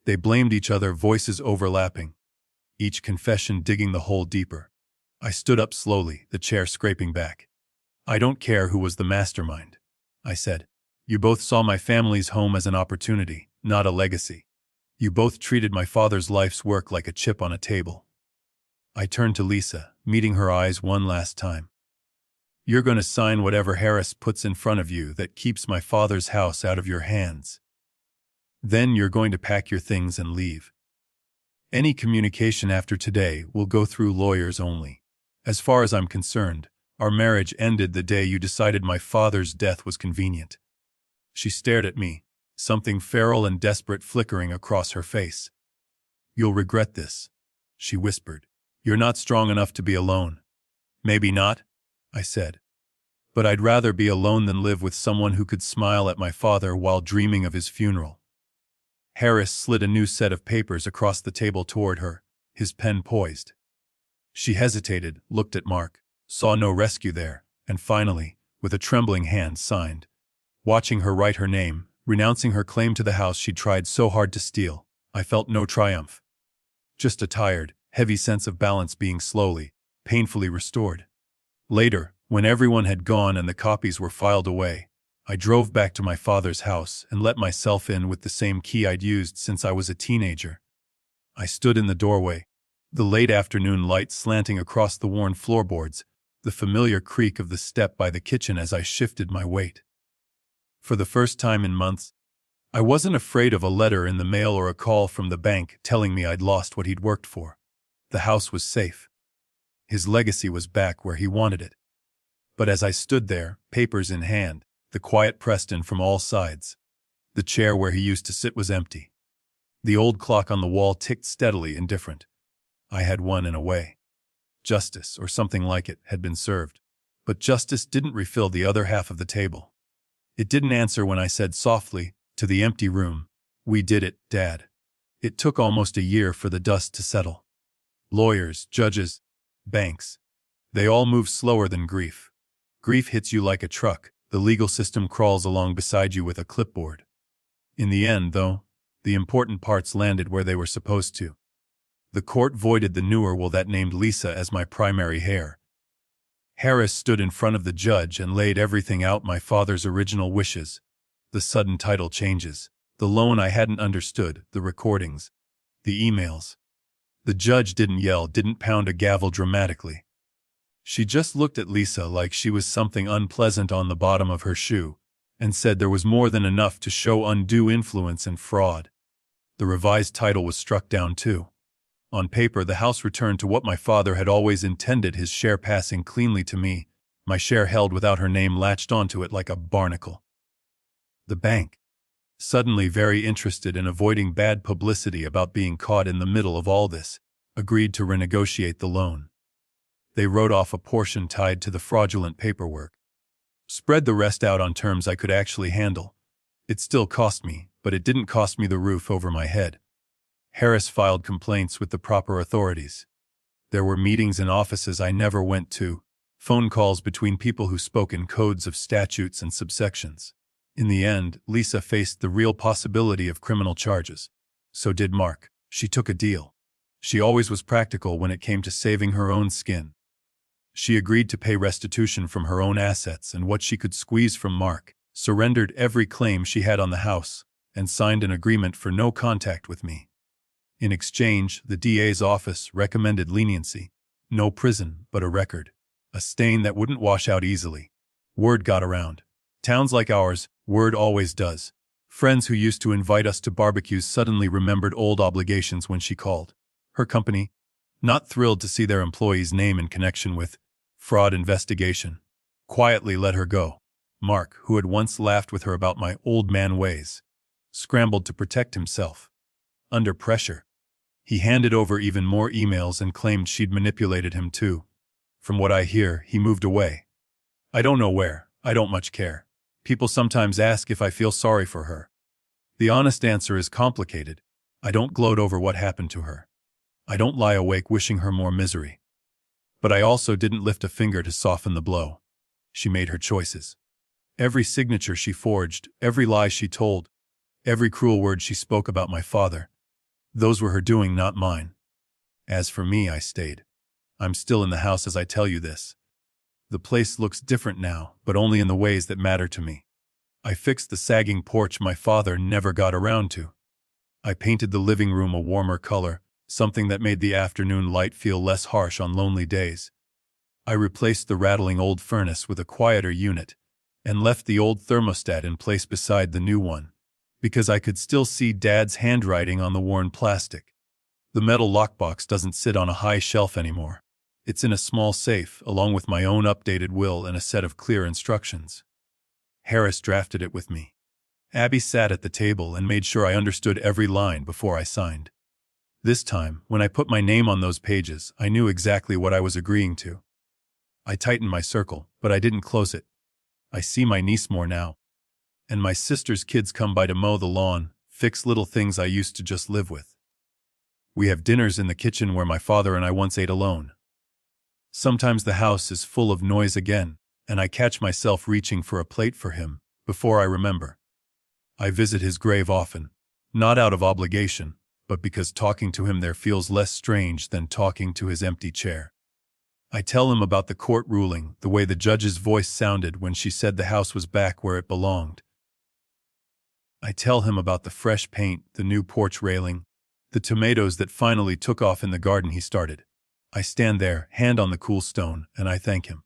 They blamed each other, voices overlapping, each confession digging the hole deeper. I stood up slowly, the chair scraping back. I don't care who was the mastermind, I said. You both saw my family's home as an opportunity, not a legacy. You both treated my father's life's work like a chip on a table. I turned to Lisa, meeting her eyes one last time. You're going to sign whatever Harris puts in front of you that keeps my father's house out of your hands. Then you're going to pack your things and leave. Any communication after today will go through lawyers only. As far as I'm concerned, our marriage ended the day you decided my father's death was convenient. She stared at me, something feral and desperate flickering across her face. You'll regret this, she whispered. You're not strong enough to be alone. Maybe not, I said. But I'd rather be alone than live with someone who could smile at my father while dreaming of his funeral. Harris slid a new set of papers across the table toward her, his pen poised. She hesitated, looked at Mark, saw no rescue there, and finally, with a trembling hand, signed. Watching her write her name, renouncing her claim to the house she'd tried so hard to steal, I felt no triumph. Just a tired, heavy sense of balance being slowly, painfully restored. Later, when everyone had gone and the copies were filed away, I drove back to my father's house and let myself in with the same key I'd used since I was a teenager. I stood in the doorway, the late afternoon light slanting across the worn floorboards, the familiar creak of the step by the kitchen as I shifted my weight. For the first time in months, I wasn't afraid of a letter in the mail or a call from the bank telling me I'd lost what he'd worked for. The house was safe. His legacy was back where he wanted it. But as I stood there, papers in hand, the quiet Preston from all sides, the chair where he used to sit was empty. The old clock on the wall ticked steadily, indifferent. I had won in a way. Justice, or something like it, had been served. But justice didn't refill the other half of the table. It didn't answer when I said softly, to the empty room, "We did it, Dad." It took almost a year for the dust to settle. Lawyers, judges, banks. They all move slower than grief. Grief hits you like a truck. The legal system crawls along beside you with a clipboard. In the end, though, the important parts landed where they were supposed to. The court voided the newer will that named Lisa as my primary heir. Harris stood in front of the judge and laid everything out, my father's original wishes, the sudden title changes, the loan I hadn't understood, the recordings, the emails. The judge didn't yell, didn't pound a gavel dramatically. She just looked at Lisa like she was something unpleasant on the bottom of her shoe, and said there was more than enough to show undue influence and fraud. The revised title was struck down too. On paper, the house returned to what my father had always intended, his share passing cleanly to me, my share held without her name latched onto it like a barnacle. The bank, suddenly very interested in avoiding bad publicity about being caught in the middle of all this, agreed to renegotiate the loan. They wrote off a portion tied to the fraudulent paperwork. Spread the rest out on terms I could actually handle. It still cost me, but it didn't cost me the roof over my head. Harris filed complaints with the proper authorities. There were meetings in offices I never went to, phone calls between people who spoke in codes of statutes and subsections. In the end, Lisa faced the real possibility of criminal charges. So did Mark. She took a deal. She always was practical when it came to saving her own skin. She agreed to pay restitution from her own assets and what she could squeeze from Mark, surrendered every claim she had on the house, and signed an agreement for no contact with me. In exchange, the DA's office recommended leniency. No prison, but a record. A stain that wouldn't wash out easily. Word got around. Towns like ours, word always does. Friends who used to invite us to barbecues suddenly remembered old obligations when she called. Her company, not thrilled to see their employee's name in connection with fraud investigation, quietly let her go. Mark, who had once laughed with her about my old man ways, scrambled to protect himself. Under pressure, he handed over even more emails and claimed she'd manipulated him too. From what I hear, he moved away. I don't know where, I don't much care. People sometimes ask if I feel sorry for her. The honest answer is complicated. I don't gloat over what happened to her. I don't lie awake wishing her more misery. But I also didn't lift a finger to soften the blow. She made her choices. Every signature she forged, every lie she told, every cruel word she spoke about my father, those were her doing, not mine. As for me, I stayed. I'm still in the house as I tell you this. The place looks different now, but only in the ways that matter to me. I fixed the sagging porch my father never got around to. I painted the living room a warmer color, something that made the afternoon light feel less harsh on lonely days. I replaced the rattling old furnace with a quieter unit, and left the old thermostat in place beside the new one, because I could still see Dad's handwriting on the worn plastic. The metal lockbox doesn't sit on a high shelf anymore. It's in a small safe, along with my own updated will and a set of clear instructions. Harris drafted it with me. Abby sat at the table and made sure I understood every line before I signed. This time, when I put my name on those pages, I knew exactly what I was agreeing to. I tightened my circle, but I didn't close it. I see my niece more now. And my sister's kids come by to mow the lawn, fix little things I used to just live with. We have dinners in the kitchen where my father and I once ate alone. Sometimes the house is full of noise again, and I catch myself reaching for a plate for him, before I remember. I visit his grave often, not out of obligation, but because talking to him there feels less strange than talking to his empty chair. I tell him about the court ruling, the way the judge's voice sounded when she said the house was back where it belonged. I tell him about the fresh paint, the new porch railing, the tomatoes that finally took off in the garden he started. I stand there, hand on the cool stone, and I thank him.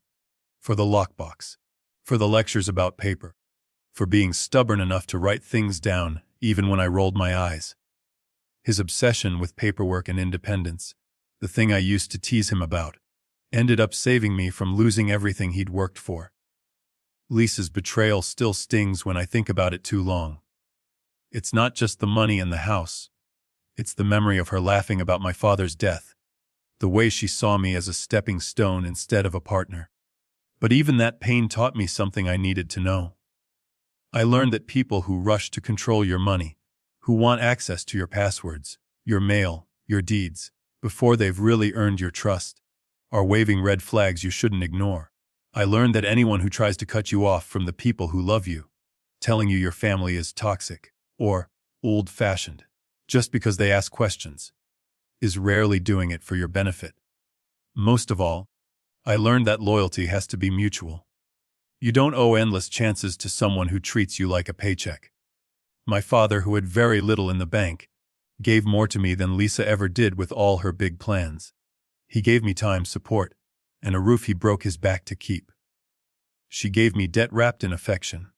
For the lockbox. For the lectures about paper. For being stubborn enough to write things down, even when I rolled my eyes. His obsession with paperwork and independence, the thing I used to tease him about, ended up saving me from losing everything he'd worked for. Lisa's betrayal still stings when I think about it too long. It's not just the money and the house. It's the memory of her laughing about my father's death. The way she saw me as a stepping stone instead of a partner. But even that pain taught me something I needed to know. I learned that people who rush to control your money, who want access to your passwords, your mail, your deeds, before they've really earned your trust, are waving red flags you shouldn't ignore. I learned that anyone who tries to cut you off from the people who love you, telling you your family is toxic or old-fashioned, just because they ask questions, is rarely doing it for your benefit. Most of all, I learned that loyalty has to be mutual. You don't owe endless chances to someone who treats you like a paycheck. My father, who had very little in the bank, gave more to me than Lisa ever did with all her big plans. He gave me time, support, and a roof he broke his back to keep. She gave me debt wrapped in affection.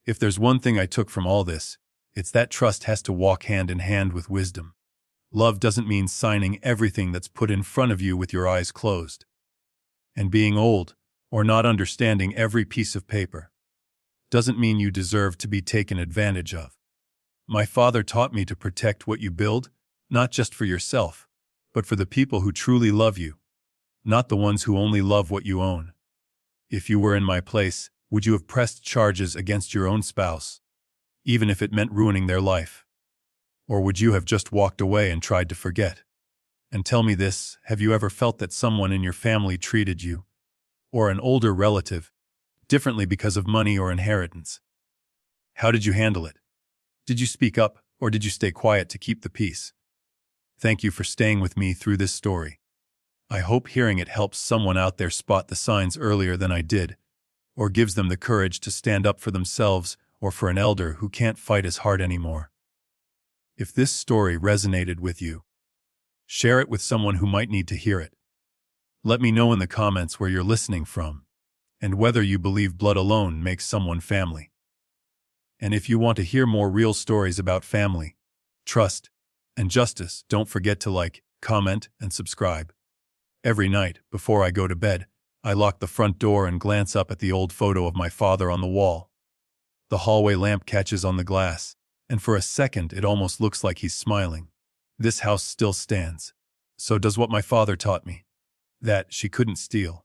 If there's one thing I took from all this, it's that trust has to walk hand in hand with wisdom. Love doesn't mean signing everything that's put in front of you with your eyes closed. And being old, or not understanding every piece of paper, doesn't mean you deserve to be taken advantage of. My father taught me to protect what you build, not just for yourself, but for the people who truly love you, not the ones who only love what you own. If you were in my place, would you have pressed charges against your own spouse, even if it meant ruining their life? Or would you have just walked away and tried to forget? And tell me this, have you ever felt that someone in your family treated you, or an older relative, differently because of money or inheritance? How did you handle it? Did you speak up, or did you stay quiet to keep the peace? Thank you for staying with me through this story. I hope hearing it helps someone out there spot the signs earlier than I did, or gives them the courage to stand up for themselves or for an elder who can't fight as hard anymore. If this story resonated with you, share it with someone who might need to hear it. Let me know in the comments where you're listening from, and whether you believe blood alone makes someone family. And if you want to hear more real stories about family, trust, and justice, don't forget to like, comment, and subscribe. Every night, before I go to bed, I lock the front door and glance up at the old photo of my father on the wall. The hallway lamp catches on the glass, and for a second it almost looks like he's smiling. This house still stands. So does what my father taught me. That she couldn't steal.